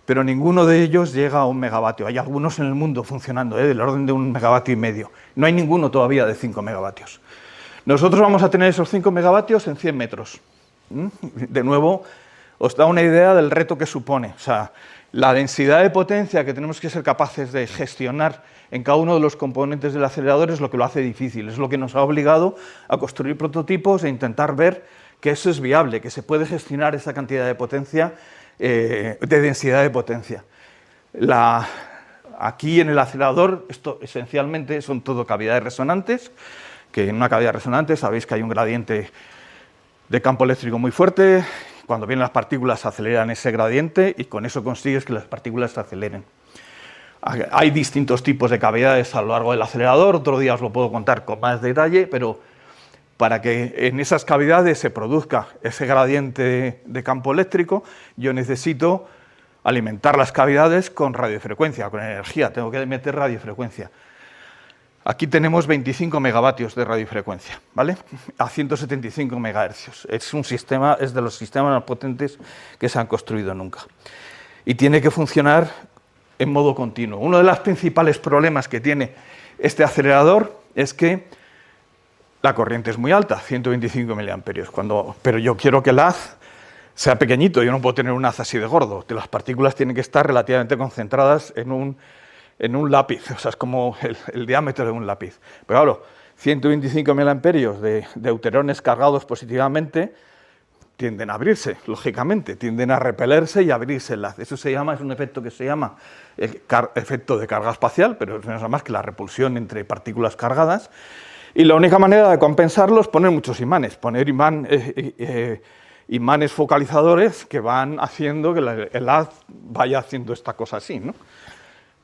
pero ninguno de ellos llega a 1 megavatio. Hay algunos en el mundo funcionando, del orden de 1,5 megavatios. No hay ninguno todavía de 5 megavatios. Nosotros vamos a tener esos 5 megavatios en 100 metros. De nuevo, os da una idea del reto que supone. O sea, la densidad de potencia que tenemos que ser capaces de gestionar en cada uno de los componentes del acelerador es lo que lo hace difícil, es lo que nos ha obligado a construir prototipos e intentar ver que eso es viable, que se puede gestionar esa cantidad de potencia, de densidad de potencia. Aquí en el acelerador, esto esencialmente son todo cavidades resonantes, que en una cavidad resonante sabéis que hay un gradiente de campo eléctrico muy fuerte. Cuando vienen las partículas aceleran ese gradiente y con eso consigues que las partículas se aceleren. Hay distintos tipos de cavidades a lo largo del acelerador, otro día os lo puedo contar con más detalle, pero para que en esas cavidades se produzca ese gradiente de campo eléctrico, yo necesito alimentar las cavidades con radiofrecuencia, con energía, tengo que meter radiofrecuencia. Aquí tenemos 25 megavatios de radiofrecuencia, ¿vale? A 175 megahercios. Es de los sistemas más potentes que se han construido nunca. Y tiene que funcionar en modo continuo. Uno de los principales problemas que tiene este acelerador es que la corriente es muy alta, 125 miliamperios, pero yo quiero que el haz sea pequeñito, yo no puedo tener un haz así de gordo, las partículas tienen que estar relativamente concentradas en un lápiz, o sea, es como el diámetro de un lápiz. Pero claro, 125 miliamperios de deuterones cargados positivamente tienden a abrirse, lógicamente, tienden a repelerse y abrirse el haz. Eso es un efecto que se llama el efecto de carga espacial, pero no es nada más que la repulsión entre partículas cargadas. Y la única manera de compensarlo es poner muchos imanes, poner imanes focalizadores que van haciendo que el haz vaya haciendo esta cosa así, ¿no?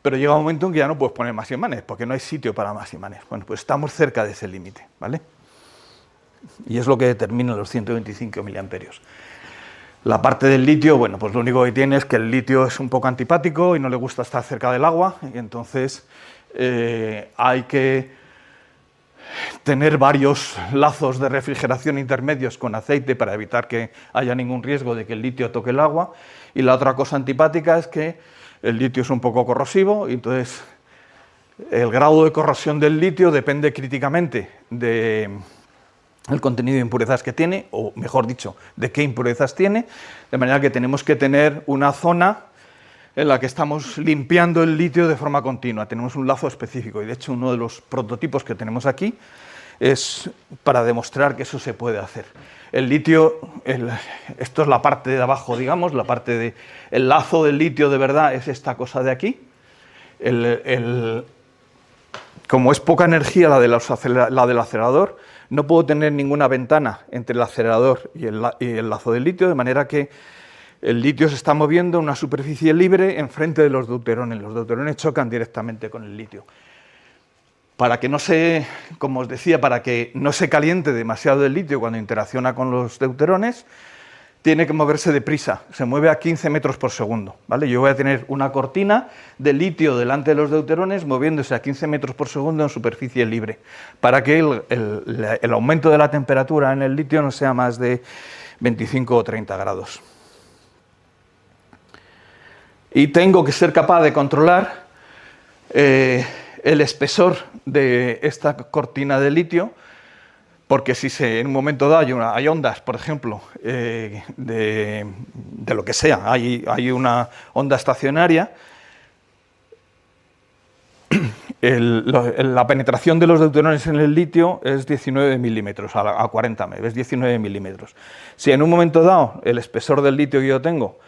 Pero llega un momento en que ya no puedes poner más imanes, porque no hay sitio para más imanes. Bueno, pues estamos cerca de ese límite, ¿vale? Y es lo que determina los 125 miliamperios. La parte del litio, bueno, pues lo único que tiene es que el litio es un poco antipático y no le gusta estar cerca del agua, y entonces hay que tener varios lazos de refrigeración intermedios con aceite para evitar que haya ningún riesgo de que el litio toque el agua. Y la otra cosa antipática es que el litio es un poco corrosivo, y entonces el grado de corrosión del litio depende críticamente del contenido de impurezas que tiene, o mejor dicho, de qué impurezas tiene, de manera que tenemos que tener una zona en la que estamos limpiando el litio de forma continua. Tenemos un lazo específico, y de hecho uno de los prototipos que tenemos aquí es para demostrar que eso se puede hacer. El litio, esto es la parte de abajo, digamos, el lazo del litio de verdad es esta cosa de aquí. Como es poca energía la del acelerador, no puedo tener ninguna ventana entre el acelerador y el lazo del litio, de manera que el litio se está moviendo en una superficie libre enfrente de los deuterones. Los deuterones chocan directamente con el litio. Para que no se, como os decía, para que no se caliente demasiado el litio cuando interacciona con los deuterones, tiene que moverse deprisa, se mueve a 15 metros por segundo, ¿vale? Yo voy a tener una cortina de litio delante de los deuterones moviéndose a 15 metros por segundo en superficie libre, para que el aumento de la temperatura en el litio no sea más de 25 o 30 grados. Y tengo que ser capaz de controlar el espesor de esta cortina de litio, porque si en un momento dado hay ondas, por ejemplo, de lo que sea, hay una onda estacionaria, la penetración de los deuterones en el litio es 19 milímetros a 40 m, es 19 milímetros. Si en un momento dado el espesor del litio que yo tengo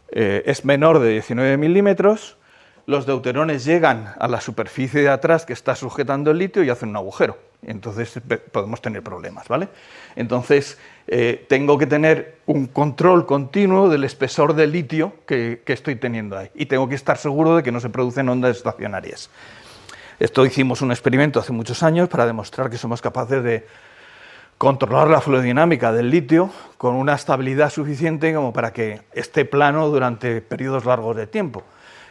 es menor de 19 milímetros, los deuterones llegan a la superficie de atrás que está sujetando el litio y hacen un agujero. Entonces podemos tener problemas, ¿vale? Entonces tengo que tener un control continuo del espesor de litio que estoy teniendo ahí. Y tengo que estar seguro de que no se producen ondas estacionarias. Esto hicimos un experimento hace muchos años para demostrar que somos capaces de controlar la fluidodinámica del litio con una estabilidad suficiente como para que esté plano durante periodos largos de tiempo.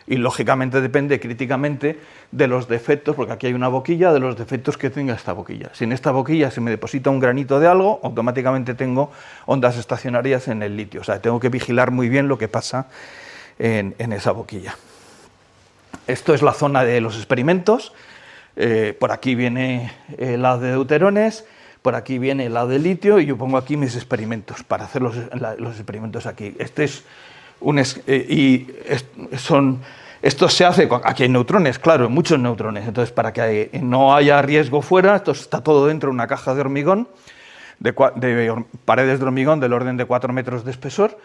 Y lógicamente depende críticamente de los defectos, porque aquí hay una boquilla, de los defectos que tenga esta boquilla. Si en esta boquilla se me deposita un granito de algo, automáticamente tengo ondas estacionarias en el litio. O sea, tengo que vigilar muy bien lo que pasa en esa boquilla. Esto es la zona de los experimentos. Por aquí viene la de deuterones, por aquí viene la de litio, y yo pongo aquí mis experimentos para hacer los experimentos aquí. Esto se hace, aquí hay neutrones, claro, muchos neutrones, entonces para que no haya riesgo fuera, esto está todo dentro de una caja de hormigón, de paredes de hormigón del orden de 4 metros de espesor,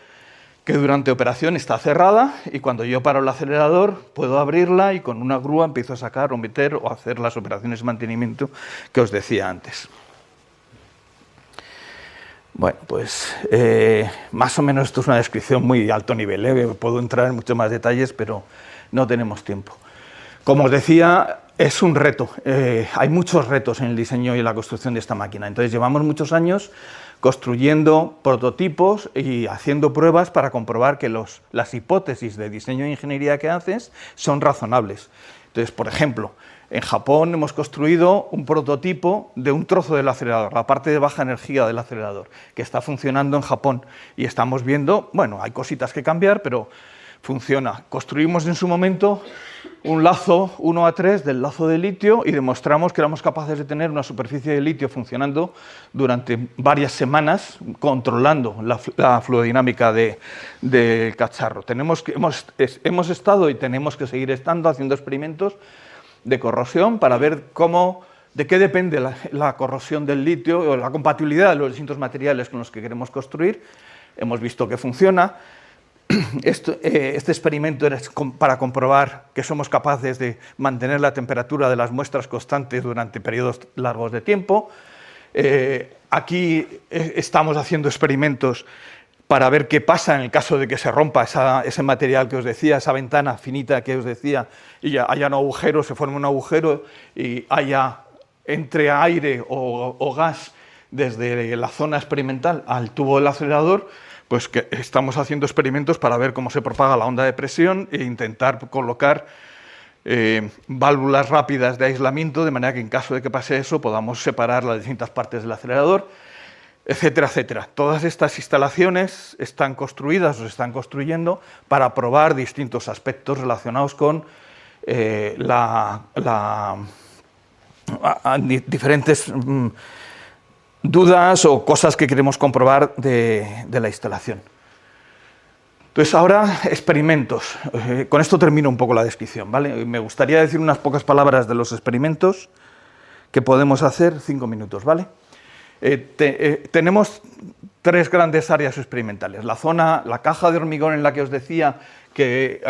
que durante operación está cerrada, y cuando yo paro el acelerador puedo abrirla y con una grúa empiezo a sacar o meter o hacer las operaciones de mantenimiento que os decía antes. Bueno, pues más o menos esto es una descripción muy alto nivel, puedo entrar en muchos más detalles, pero no tenemos tiempo. Como os decía, es un reto, hay muchos retos en el diseño y la construcción de esta máquina, entonces llevamos muchos años construyendo prototipos y haciendo pruebas para comprobar que las hipótesis de diseño e ingeniería que haces son razonables. Entonces, por ejemplo, en Japón hemos construido un prototipo de un trozo del acelerador, la parte de baja energía del acelerador, que está funcionando en Japón. Y estamos viendo, bueno, hay cositas que cambiar, pero funciona. Construimos en su momento un lazo 1A3 del lazo de litio y demostramos que éramos capaces de tener una superficie de litio funcionando durante varias semanas, controlando la fluidodinámica del cacharro. Hemos estado y tenemos que seguir estando haciendo experimentos de corrosión para ver de qué depende la corrosión del litio o la compatibilidad de los distintos materiales con los que queremos construir. Hemos visto que funciona. Este experimento era para comprobar que somos capaces de mantener la temperatura de las muestras constantes durante periodos largos de tiempo. Aquí estamos haciendo experimentos para ver qué pasa en el caso de que se rompa ese material que os decía, esa ventana finita que os decía, y haya un agujero, se forme un agujero y entre aire o gas desde la zona experimental al tubo del acelerador. Pues que estamos haciendo experimentos para ver cómo se propaga la onda de presión e intentar colocar válvulas rápidas de aislamiento, de manera que en caso de que pase eso podamos separar las distintas partes del acelerador, etcétera, etcétera. Todas estas instalaciones están construidas o se están construyendo para probar distintos aspectos relacionados con diferentes dudas o cosas que queremos comprobar de la instalación. Entonces ahora experimentos. Con esto termino un poco la descripción, ¿vale? Me gustaría decir unas pocas palabras de los experimentos que podemos hacer, 5 minutos, ¿vale? Tenemos 3 grandes áreas experimentales. La caja de hormigón en la que os decía que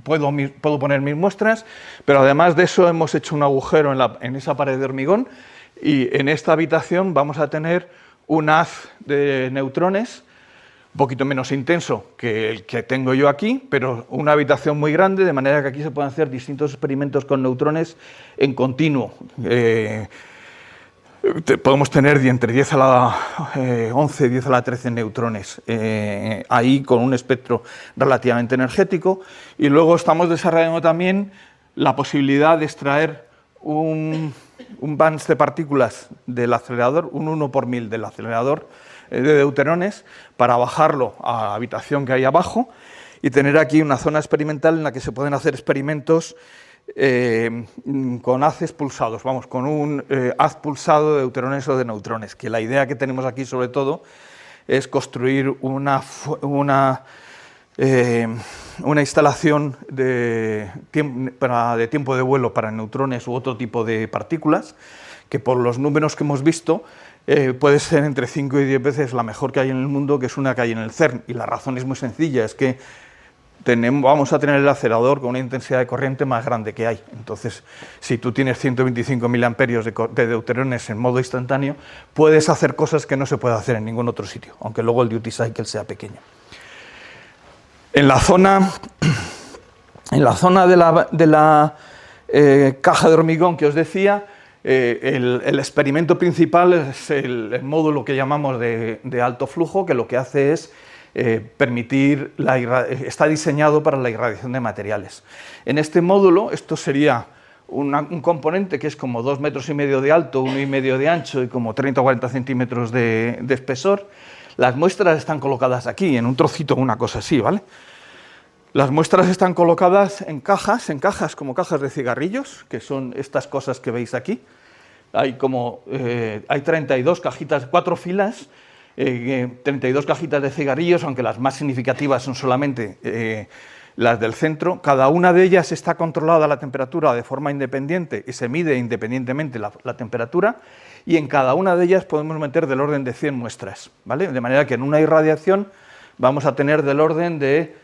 puedo poner mis muestras, pero además de eso hemos hecho un agujero en esa pared de hormigón. Y en esta habitación vamos a tener un haz de neutrones, un poquito menos intenso que el que tengo yo aquí, pero una habitación muy grande, de manera que aquí se pueden hacer distintos experimentos con neutrones en continuo. Podemos tener entre 10 a la 11, 10 a la 13 neutrones ahí con un espectro relativamente energético. Y luego estamos desarrollando también la posibilidad de extraer un bunch de partículas del acelerador, un 1 por 1000 del acelerador de deuterones, para bajarlo a la habitación que hay abajo y tener aquí una zona experimental en la que se pueden hacer experimentos con haces pulsados, con un haz pulsado de deuterones o de neutrones, que la idea que tenemos aquí sobre todo es construir una instalación de tiempo de vuelo para neutrones u otro tipo de partículas, que por los números que hemos visto puede ser entre 5 y 10 veces la mejor que hay en el mundo, que es una que hay en el CERN. Y la razón es muy sencilla, es que vamos a tener el acelerador con una intensidad de corriente más grande que hay. Entonces, si tú tienes 125 miliamperios de deuterones en modo instantáneo, puedes hacer cosas que no se puede hacer en ningún otro sitio, aunque luego el duty cycle sea pequeño. En la zona de la caja de hormigón que os decía, el experimento principal es el módulo que llamamos de alto flujo, que lo que hace es permitir, está diseñado para la irradiación de materiales. En este módulo, esto sería un componente que es como 2,5 metros de alto, 1,5 de ancho y como 30 o 40 centímetros de espesor. Las muestras están colocadas aquí, en un trocito, una cosa así, ¿vale? Las muestras están colocadas en cajas como cajas de cigarrillos, que son estas cosas que veis aquí. Hay 32 cajitas, 4 filas, 32 cajitas de cigarrillos, aunque las más significativas son solamente las del centro. Cada una de ellas está controlada la temperatura de forma independiente y se mide independientemente la temperatura, y en cada una de ellas podemos meter del orden de 100 muestras, ¿vale? De manera que en una irradiación vamos a tener del orden de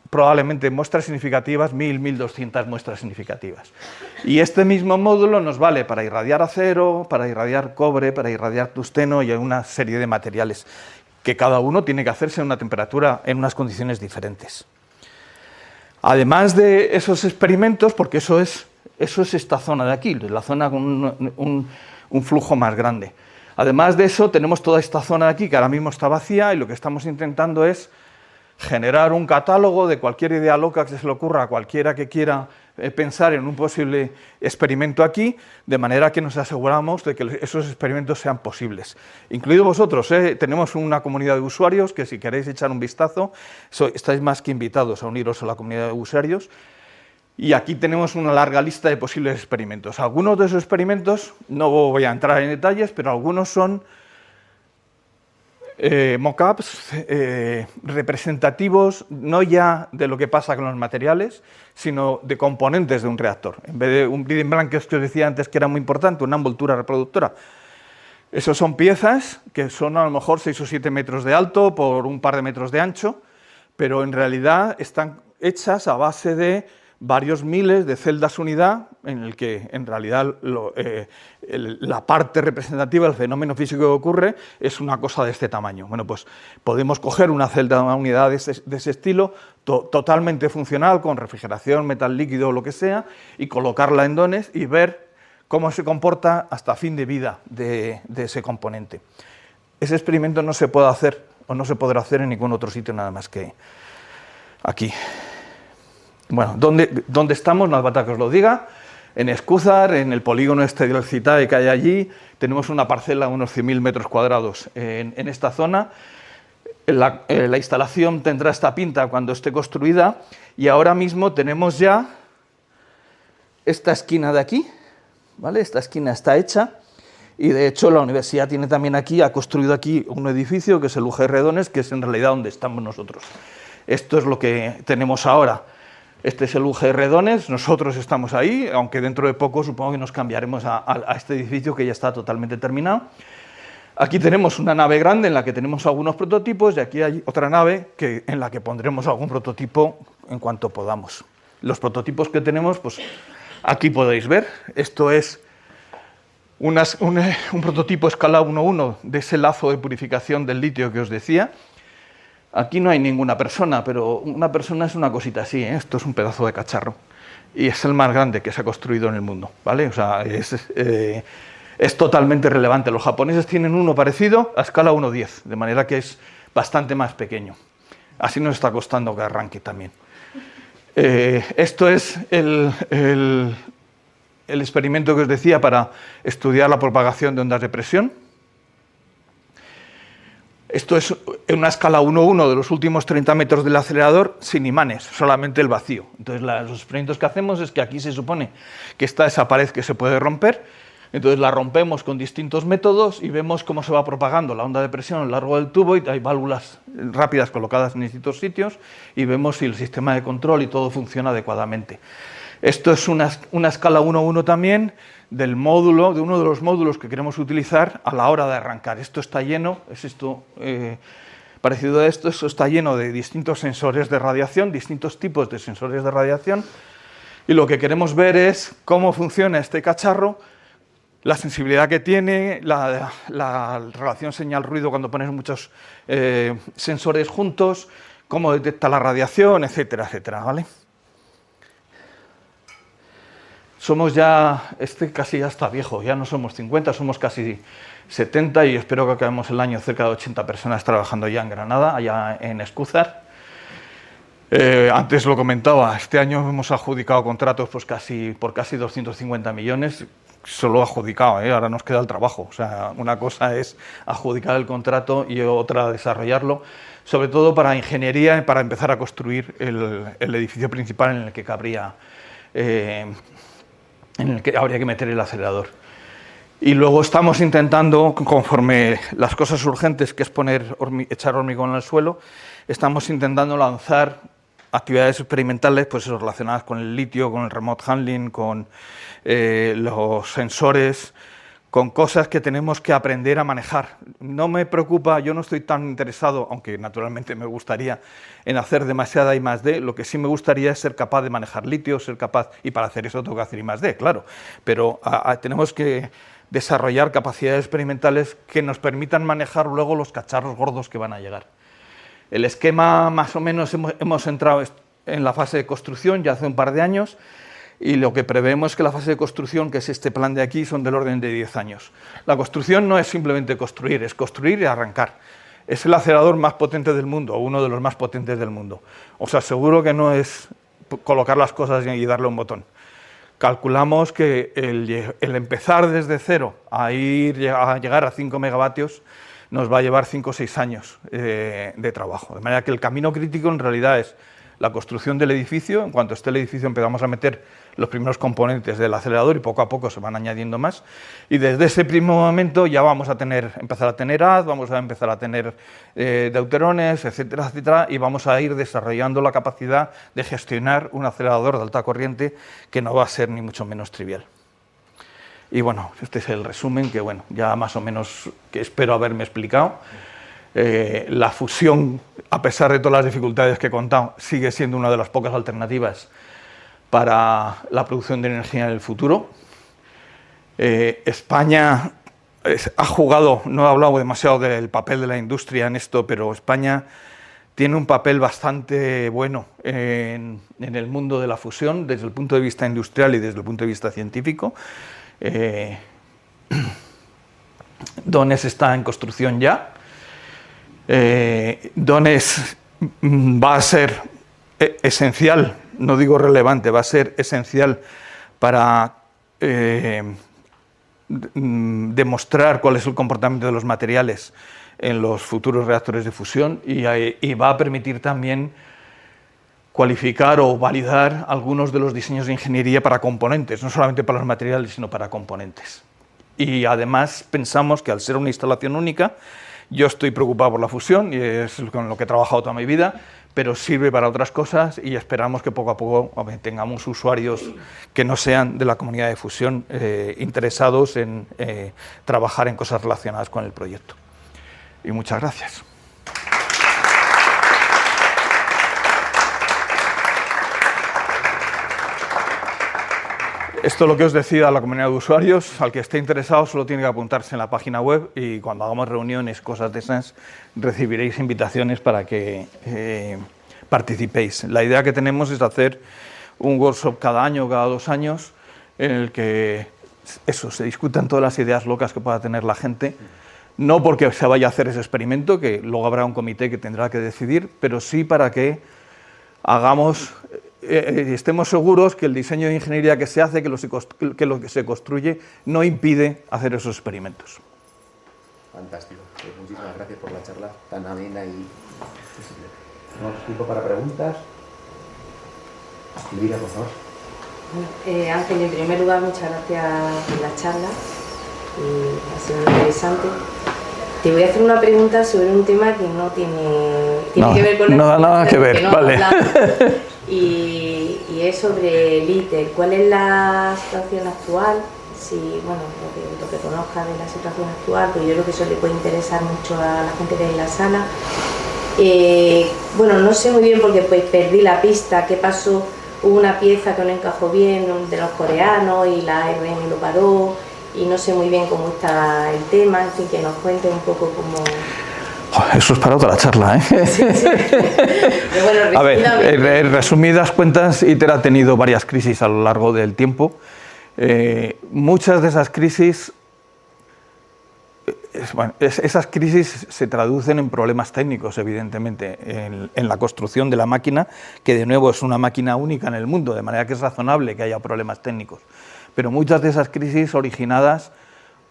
probablemente muestras significativas, 1000, 1200 muestras significativas. Y este mismo módulo nos vale para irradiar acero, para irradiar cobre, para irradiar tungsteno y una serie de materiales que cada uno tiene que hacerse a una temperatura en unas condiciones diferentes. Además de esos experimentos, porque eso es esta zona de aquí, la zona con un flujo más grande. Además de eso, tenemos toda esta zona de aquí que ahora mismo está vacía, y lo que estamos intentando es generar un catálogo de cualquier idea loca que se le ocurra a cualquiera que quiera pensar en un posible experimento aquí, de manera que nos aseguramos de que esos experimentos sean posibles. Incluido vosotros, tenemos una comunidad de usuarios que si queréis echar un vistazo, estáis más que invitados a uniros a la comunidad de usuarios. Y aquí tenemos una larga lista de posibles experimentos. Algunos de esos experimentos, no voy a entrar en detalles, pero algunos son mock-ups representativos no ya de lo que pasa con los materiales, sino de componentes de un reactor. En vez de un breeding blanket que os decía antes que era muy importante, una envoltura reproductora. Esos son piezas que son a lo mejor 6 o 7 metros de alto por un par de metros de ancho, pero en realidad están hechas a base de varios miles de celdas unidad, en el que en realidad la parte representativa del fenómeno físico que ocurre es una cosa de este tamaño. Bueno, pues podemos coger una celda unidad de ese estilo, totalmente funcional, con refrigeración, metal líquido o lo que sea, y colocarla en dones y ver cómo se comporta hasta fin de vida de ese componente. Ese experimento no se puede hacer, o no se podrá hacer en ningún otro sitio nada más que aquí. Bueno, ¿dónde estamos? No hace falta que os lo diga. En Escúzar, en el polígono este del CITAE que hay allí, tenemos una parcela de unos 100.000 metros cuadrados en esta zona. La instalación tendrá esta pinta cuando esté construida y ahora mismo tenemos ya esta esquina de aquí, ¿vale? Esta esquina está hecha y de hecho la universidad tiene también aquí, ha construido aquí un edificio que es el UG Redones, que es en realidad donde estamos nosotros. Esto es lo que tenemos ahora. Este es el UG Redones, nosotros estamos ahí, aunque dentro de poco supongo que nos cambiaremos a este edificio que ya está totalmente terminado. Aquí tenemos una nave grande en la que tenemos algunos prototipos y aquí hay otra nave en la que pondremos algún prototipo en cuanto podamos. Los prototipos que tenemos, pues aquí podéis ver. Esto es un prototipo escala 1:1 de ese lazo de purificación del litio que os decía. Aquí no hay ninguna persona, pero una persona es una cosita así, ¿eh? Esto es un pedazo de cacharro. Y es el más grande que se ha construido en el mundo, ¿vale? O sea, es totalmente relevante. Los japoneses tienen uno parecido a escala 1:10, de manera que es bastante más pequeño. Así nos está costando que arranque también. Esto es el experimento que os decía para estudiar la propagación de ondas de presión. Esto es en una escala 1:1 de los últimos 30 metros del acelerador sin imanes, solamente el vacío. Entonces los experimentos que hacemos es que aquí se supone que está esa pared que se puede romper, entonces la rompemos con distintos métodos y vemos cómo se va propagando la onda de presión a lo largo del tubo y hay válvulas rápidas colocadas en distintos sitios y vemos si el sistema de control y todo funciona adecuadamente. Esto es una escala 1:1 también del módulo, de uno de los módulos que queremos utilizar a la hora de arrancar. Esto está lleno, parecido a esto está lleno de distintos sensores de radiación, distintos tipos de sensores de radiación, y lo que queremos ver es cómo funciona este cacharro, la sensibilidad que tiene, la relación señal-ruido cuando pones muchos sensores juntos, cómo detecta la radiación, etcétera, etcétera, ¿vale? Somos ya, casi ya está viejo, ya no somos 50, somos casi 70 y espero que acabemos el año cerca de 80 personas trabajando ya en Granada, allá en Escúzar. Antes lo comentaba, este año hemos adjudicado contratos por casi 250 millones, solo adjudicado, ahora nos queda el trabajo. O sea, una cosa es adjudicar el contrato y otra desarrollarlo, sobre todo para ingeniería, para empezar a construir el edificio principal en el que cabría, en el que habría que meter el acelerador. Y luego estamos intentando, conforme las cosas urgentes, que es echar hormigón al suelo, estamos intentando lanzar actividades experimentales pues relacionadas con el litio, con el remote handling, con los sensores, con cosas que tenemos que aprender a manejar. No me preocupa, yo no estoy tan interesado, aunque naturalmente me gustaría, en hacer demasiada I+D. Lo que sí me gustaría es ser capaz de manejar litio, y para hacer eso tengo que hacer I+D, claro. Pero tenemos que desarrollar capacidades experimentales que nos permitan manejar luego los cacharros gordos que van a llegar. El esquema, más o menos, hemos entrado en la fase de construcción ya hace un par de años, y lo que prevemos es que la fase de construcción, que es este plan de aquí, son del orden de 10 años. La construcción no es simplemente construir, es construir y arrancar. Es el acelerador más potente del mundo, o uno de los más potentes del mundo. Os aseguro que no es colocar las cosas y darle un botón. Calculamos que el empezar desde cero a llegar a 5 megavatios nos va a llevar 5 o 6 años de trabajo. De manera que el camino crítico en realidad es la construcción del edificio. En cuanto esté el edificio empezamos a meter los primeros componentes del acelerador y poco a poco se van añadiendo más. Y desde ese primer momento ya vamos a empezar a tener haz, vamos a empezar a tener deuterones, etcétera, etcétera, y vamos a ir desarrollando la capacidad de gestionar un acelerador de alta corriente que no va a ser ni mucho menos trivial. Y bueno, este es el resumen que bueno, ya más o menos que espero haberme explicado. La fusión, a pesar de todas las dificultades que he contado, sigue siendo una de las pocas alternativas para la producción de energía en el futuro. España ha jugado, no he hablado demasiado del papel de la industria en esto, pero España tiene un papel bastante bueno en el mundo de la fusión, desde el punto de vista industrial y desde el punto de vista científico. Donés está en construcción ya. Donés va a ser esencial, no digo relevante, va a ser esencial para demostrar cuál es el comportamiento de los materiales en los futuros reactores de fusión y va a permitir también cualificar o validar algunos de los diseños de ingeniería para componentes, no solamente para los materiales, sino para componentes. Y además pensamos que al ser una instalación única, yo estoy preocupado por la fusión y es con lo que he trabajado toda mi vida, pero sirve para otras cosas y esperamos que poco a poco tengamos usuarios que no sean de la comunidad de fusión interesados en trabajar en cosas relacionadas con el proyecto. Y muchas gracias. Esto es lo que os decía la comunidad de usuarios. Al que esté interesado solo tiene que apuntarse en la página web y cuando hagamos reuniones, cosas de esas, recibiréis invitaciones para que participéis. La idea que tenemos es hacer un workshop cada año o cada 2 años en el que se discutan todas las ideas locas que pueda tener la gente. No porque se vaya a hacer ese experimento, que luego habrá un comité que tendrá que decidir, pero sí para que hagamos... estemos seguros que el diseño de ingeniería que se hace, que lo que se construye, no impide hacer esos experimentos. Fantástico. Pues muchísimas gracias por la charla tan amena y... ¿Tenemos tiempo para preguntas? Elvira, por favor. Ángel, en primer lugar, muchas gracias por la charla. Ha sido muy interesante. Te voy a hacer una pregunta sobre un tema que no tiene que ver con... No, nada que ver, vale. Y es sobre el ITER. ¿Cuál es la situación actual? Si, bueno, lo que conozca de la situación actual, pues yo creo que eso le puede interesar mucho a la gente que hay en la sala. Bueno, no sé muy bien porque pues perdí la pista. ¿Qué pasó? Hubo una pieza que no encajó bien de los coreanos y la ARM lo paró y no sé muy bien cómo está el tema. En fin, que nos cuente un poco cómo... Eso es para otra charla, ¿eh? Sí, sí. Pero bueno, a ver, en resumidas cuentas, ITER ha tenido varias crisis a lo largo del tiempo. Muchas de esas crisis, esas crisis se traducen en problemas técnicos, evidentemente, en la construcción de la máquina, que de nuevo es una máquina única en el mundo, de manera que es razonable que haya problemas técnicos. Pero muchas de esas crisis originadas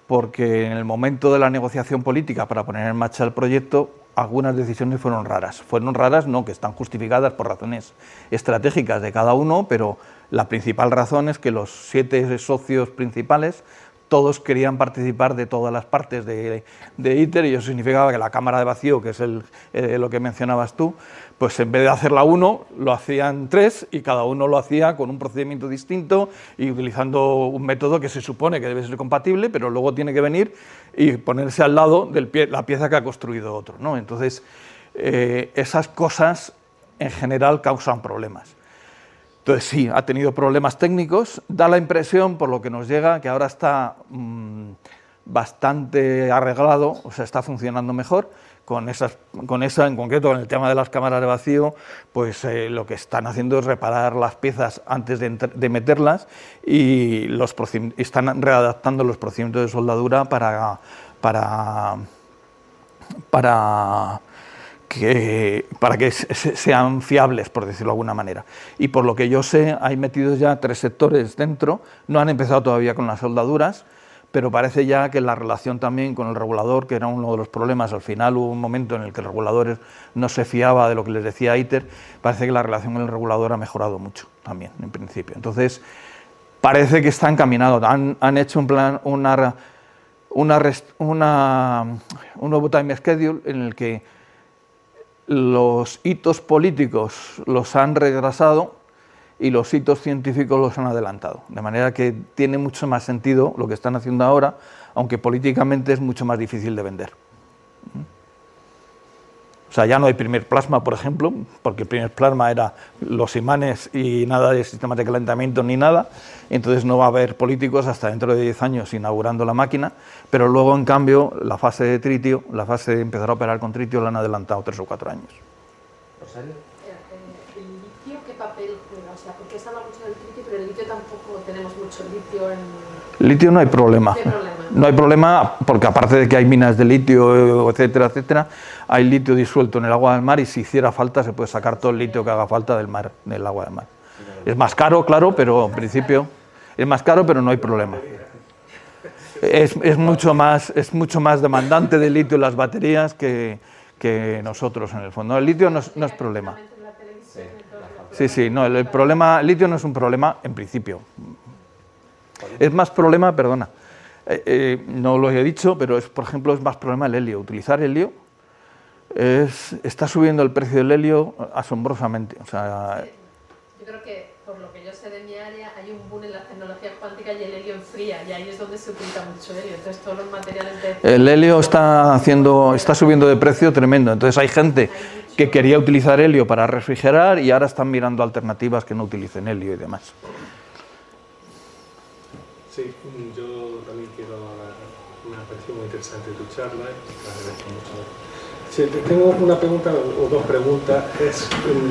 porque en el momento de la negociación política para poner en marcha el proyecto, algunas decisiones fueron raras. Fueron raras, no, que están justificadas por razones estratégicas de cada uno, pero la principal razón es que los 7 socios principales, todos querían participar de todas las partes de ITER, y eso significaba que la cámara de vacío, que es lo que mencionabas tú, pues en vez de hacerla uno, lo hacían 3 y cada uno lo hacía con un procedimiento distinto y utilizando un método que se supone que debe ser compatible, pero luego tiene que venir y ponerse al lado de la pieza que ha construido otro, ¿no? Entonces, esas cosas en general causan problemas. Entonces sí, ha tenido problemas técnicos, da la impresión, por lo que nos llega, que ahora está bastante arreglado, o sea, está funcionando mejor. Con esa en concreto, con el tema de las cámaras de vacío, pues lo que están haciendo es reparar las piezas antes de meterlas y están readaptando los procedimientos de soldadura para para que sean fiables, por decirlo de alguna manera. Y por lo que yo sé, hay metidos ya 3 sectores dentro, no han empezado todavía con las soldaduras, pero parece ya que la relación también con el regulador, que era uno de los problemas, al final hubo un momento en el que el regulador no se fiaba de lo que les decía ITER, parece que la relación con el regulador ha mejorado mucho también, en principio. Entonces, parece que está encaminado, han hecho un plan, un nuevo time schedule en el que los hitos políticos los han retrasado y los hitos científicos los han adelantado, de manera que tiene mucho más sentido lo que están haciendo ahora, aunque políticamente es mucho más difícil de vender. O sea, ya no hay primer plasma, por ejemplo, porque el primer plasma era los imanes y nada de sistemas de calentamiento ni nada, entonces no va a haber políticos hasta dentro de 10 años inaugurando la máquina, pero luego, en cambio, la fase de tritio, la fase de empezar a operar con tritio, la han adelantado 3 o 4 años. ¿El litio qué papel juega? O sea, porque se habla mucho del tritio, pero el litio tampoco tenemos mucho litio en... Litio no hay problema. No hay problema porque, aparte de que hay minas de litio, etcétera, etcétera, hay litio disuelto en el agua del mar y si hiciera falta se puede sacar todo el litio que haga falta del mar, del agua del mar. Es más caro, claro, pero en principio es más caro, pero no hay problema. Es mucho más demandante de litio las baterías que nosotros, en el fondo. El litio no es problema. Sí, no, el litio no es un problema en principio. Es más problema, perdona, no lo he dicho, pero por ejemplo es más problema el helio. Utilizar helio está subiendo el precio del helio asombrosamente. O sea, yo creo que, por lo que yo sé de mi área, hay un boom en las tecnologías cuánticas y el helio enfría, y ahí es donde se utiliza mucho helio. Entonces todos los materiales de... El helio está subiendo de precio tremendo. Entonces hay gente que quería utilizar helio para refrigerar y ahora están mirando alternativas que no utilicen helio y demás. Sí, yo también me ha parecido muy interesante tu charla, te agradezco mucho. Sí, tengo una pregunta o dos preguntas.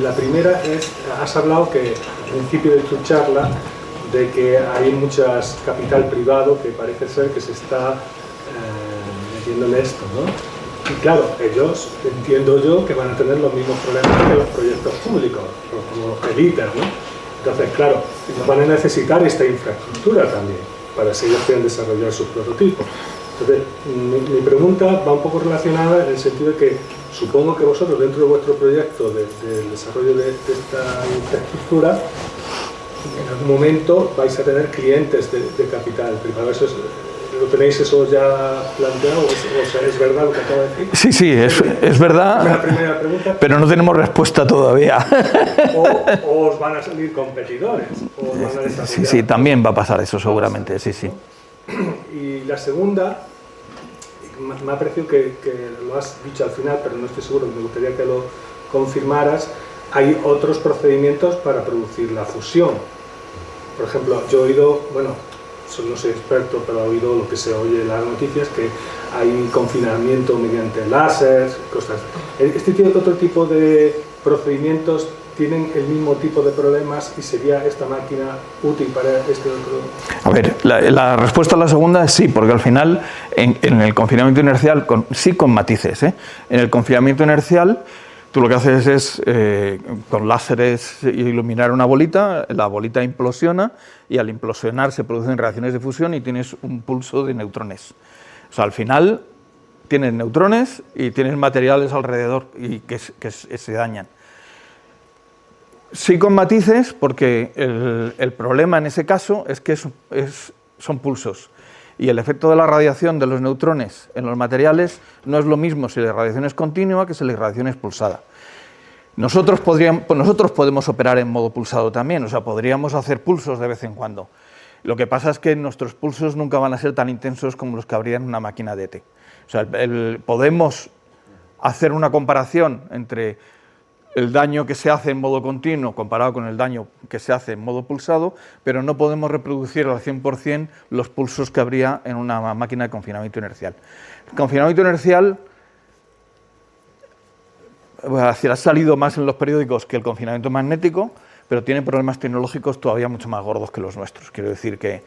La primera es, has hablado que al principio de tu charla de que hay muchas capital privado que parece ser que se está metiendo en esto, ¿no? Y claro, ellos, entiendo yo, que van a tener los mismos problemas que los proyectos públicos, como el ITER, ¿no? Entonces, claro, van a necesitar esta infraestructura también, para si ellos quieren desarrollar sus prototipos. Entonces, mi pregunta va un poco relacionada en el sentido de que supongo que vosotros, dentro de vuestro proyecto del desarrollo de esta infraestructura, en algún momento vais a tener clientes de capital privado. ¿Lo tenéis eso ya planteado? O sea, ¿es verdad lo que acabo de decir? Sí, es verdad, la primera pregunta. Pero no tenemos respuesta todavía. O os van a salir competidores. O os van a desarrollar. Sí, también va a pasar eso seguramente, sí. Y la segunda, me ha parecido que lo has dicho al final, pero no estoy seguro, me gustaría que lo confirmaras. Hay otros procedimientos para producir la fusión. Por ejemplo, yo he oído, bueno, no soy experto, pero he oído lo que se oye en las noticias, que hay confinamiento mediante láser, cosas. Otro tipo de procedimientos tienen el mismo tipo de problemas y sería esta máquina útil para este otro. A ver, la respuesta a la segunda es sí, porque al final en el confinamiento inercial, sí con matices, en el confinamiento inercial tú lo que haces es con láseres iluminar una bolita, la bolita implosiona y al implosionar se producen reacciones de fusión y tienes un pulso de neutrones. O sea, al final tienes neutrones y tienes materiales alrededor y que se dañan. Sí con matices, porque el problema en ese caso es que son pulsos. Y el efecto de la radiación de los neutrones en los materiales no es lo mismo si la irradiación es continua que si la irradiación es pulsada. Nosotros podemos operar en modo pulsado también, o sea, podríamos hacer pulsos de vez en cuando. Lo que pasa es que nuestros pulsos nunca van a ser tan intensos como los que habría en una máquina de ET. O sea, podemos hacer una comparación entre el daño que se hace en modo continuo comparado con el daño que se hace en modo pulsado, pero no podemos reproducir al 100% los pulsos que habría en una máquina de confinamiento inercial. El confinamiento inercial ha salido más en los periódicos que el confinamiento magnético, pero tiene problemas tecnológicos todavía mucho más gordos que los nuestros. Quiero decir que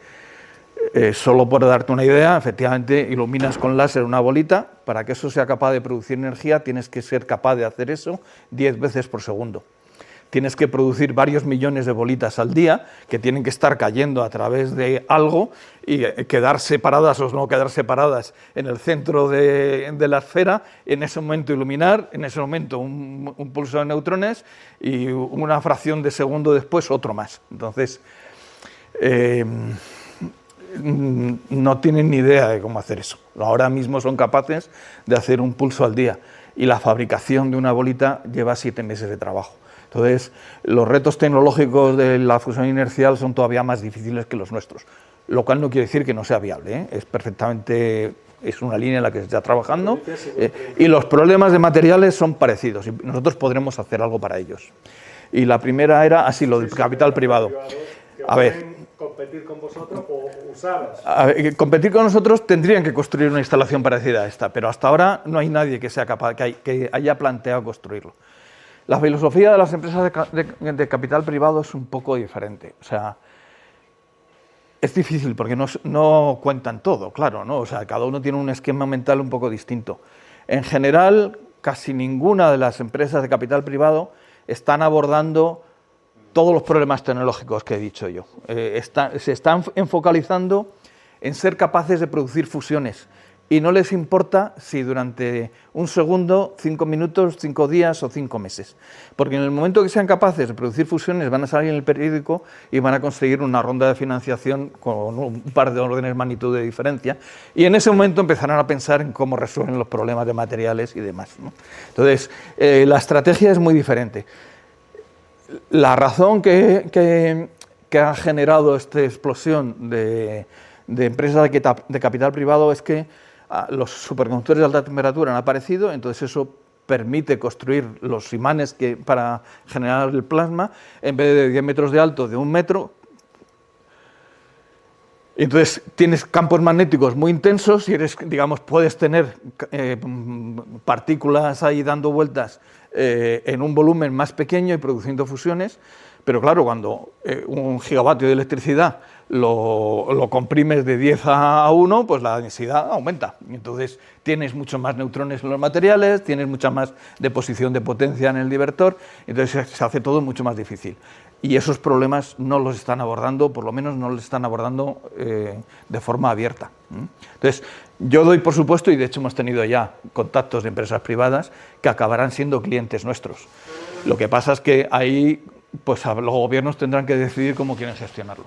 Solo por darte una idea, efectivamente iluminas con láser una bolita. Para que eso sea capaz de producir energía tienes que ser capaz de hacer eso 10 veces por segundo. Tienes que producir varios millones de bolitas al día que tienen que estar cayendo a través de algo y quedar separadas o no quedar separadas en el centro de la esfera, en ese momento iluminar, en ese momento un pulso de neutrones y una fracción de segundo después otro más. Entonces, no tienen ni idea de cómo hacer eso. Ahora mismo son capaces de hacer un pulso al día y la fabricación de una bolita lleva 7 meses de trabajo. Entonces, los retos tecnológicos de la fusión inercial son todavía más difíciles que los nuestros, lo cual no quiere decir que no sea viable, ¿eh? Es una línea en la que se está trabajando y los problemas de materiales son parecidos y nosotros podremos hacer algo para ellos. Y la primera era así, lo del capital privado. A ver, ¿competir con vosotros o usaros? Competir con nosotros tendrían que construir una instalación parecida a esta, pero hasta ahora no hay nadie que sea capaz, que haya planteado construirlo. La filosofía de las empresas de capital privado es un poco diferente. O sea, es difícil porque no cuentan todo, claro, ¿no? O sea, cada uno tiene un esquema mental un poco distinto. En general, casi ninguna de las empresas de capital privado están abordando todos los problemas tecnológicos que he dicho yo. Se están focalizando en ser capaces de producir fusiones y no les importa si durante un segundo, 5 minutos, 5 días o 5 meses. Porque en el momento que sean capaces de producir fusiones van a salir en el periódico y van a conseguir una ronda de financiación con un par de órdenes de magnitud de diferencia y en ese momento empezarán a pensar en cómo resuelven los problemas de materiales y demás, ¿no? Entonces, la estrategia es muy diferente. La razón que ha generado esta explosión de empresas de capital privado es que los superconductores de alta temperatura han aparecido, entonces eso permite construir los imanes para generar el plasma en vez de 10 metros de alto, de 1 metro. Entonces tienes campos magnéticos muy intensos y puedes tener partículas ahí dando vueltas en un volumen más pequeño y produciendo fusiones, pero claro, cuando 1 gigavatio de electricidad lo comprimes de 10 a 1, pues la densidad aumenta. Entonces tienes mucho más neutrones en los materiales, tienes mucha más deposición de potencia en el divertor, entonces se hace todo mucho más difícil. Y esos problemas no los están abordando, por lo menos no los están abordando de forma abierta. Entonces, yo doy por supuesto, y de hecho hemos tenido ya contactos de empresas privadas que acabarán siendo clientes nuestros. Lo que pasa es que ahí pues los gobiernos tendrán que decidir cómo quieren gestionarlo.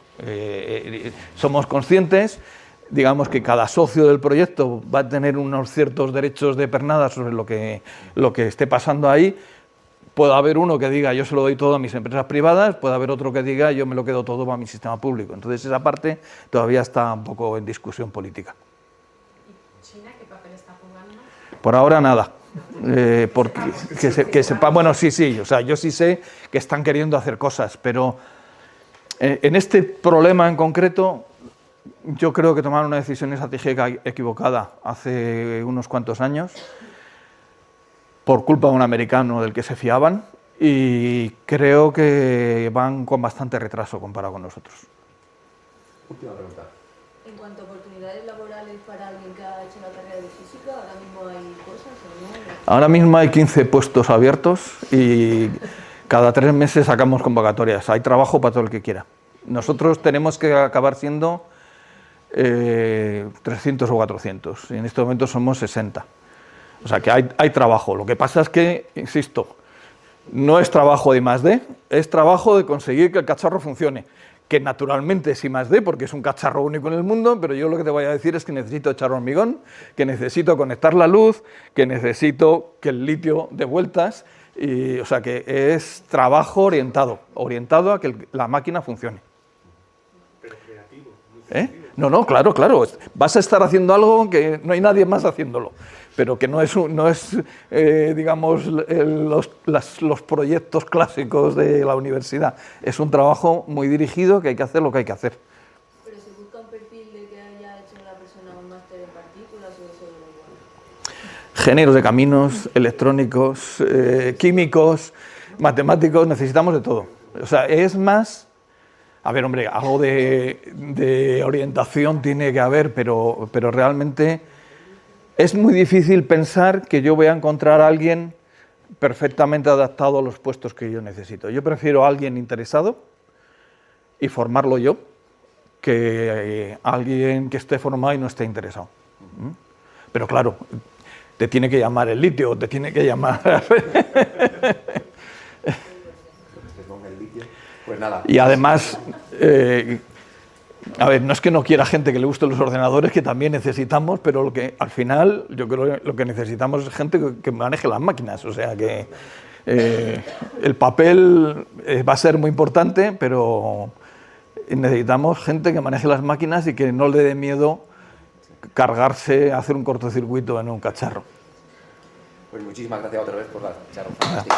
Somos conscientes, digamos que cada socio del proyecto va a tener unos ciertos derechos de pernada sobre lo que esté pasando ahí. Puede haber uno que diga yo se lo doy todo a mis empresas privadas, puede haber otro que diga yo me lo quedo todo para mi sistema público. Entonces esa parte todavía está un poco en discusión política. ¿Y China qué papel está jugando? Por ahora nada. Porque que sepa, bueno, sí, o sea, yo sí sé que están queriendo hacer cosas, pero en este problema en concreto yo creo que tomaron una decisión estratégica equivocada hace unos cuantos años por culpa de un americano del que se fiaban y creo que van con bastante retraso comparado con nosotros. Última pregunta. En cuanto a oportunidades laborales para alguien que ha hecho la carrera de física, ¿ahora mismo hay cosas o no? Ahora mismo hay 15 puestos abiertos y cada 3 meses sacamos convocatorias. Hay trabajo para todo el que quiera. Nosotros tenemos que acabar siendo 300 o 400 y en este momento somos 60. O sea que hay trabajo. Lo que pasa es que, insisto, no es trabajo de I+D, es trabajo de conseguir que el cacharro funcione. Que naturalmente es I+D porque es un cacharro único en el mundo, pero yo lo que te voy a decir es que necesito echar hormigón, que necesito conectar la luz, que necesito que el litio dé vueltas, y, o sea que es trabajo orientado a que la máquina funcione. Pero creativo. No, claro. Vas a estar haciendo algo que no hay nadie más haciéndolo, pero que no es digamos, los proyectos clásicos de la universidad. Es un trabajo muy dirigido que hay que hacer lo que hay que hacer. ¿Pero se busca un perfil de que haya hecho la persona un máster en partículas o eso da igual? Ingenieros de caminos, electrónicos, químicos, matemáticos, necesitamos de todo. O sea, es más... A ver, hombre, algo de orientación tiene que haber, pero realmente es muy difícil pensar que yo voy a encontrar a alguien perfectamente adaptado a los puestos que yo necesito. Yo prefiero a alguien interesado y formarlo yo que alguien que esté formado y no esté interesado. Pero claro, te tiene que llamar el litio, te tiene que llamar... Pues nada. Y además, a ver, no es que no quiera gente que le gusten los ordenadores, que también necesitamos, pero lo que al final yo creo que lo que necesitamos es gente que maneje las máquinas. O sea que el papel va a ser muy importante, pero necesitamos gente que maneje las máquinas y que no le dé miedo cargarse, hacer un cortocircuito en un cacharro. Pues muchísimas gracias otra vez por la charla fantástica.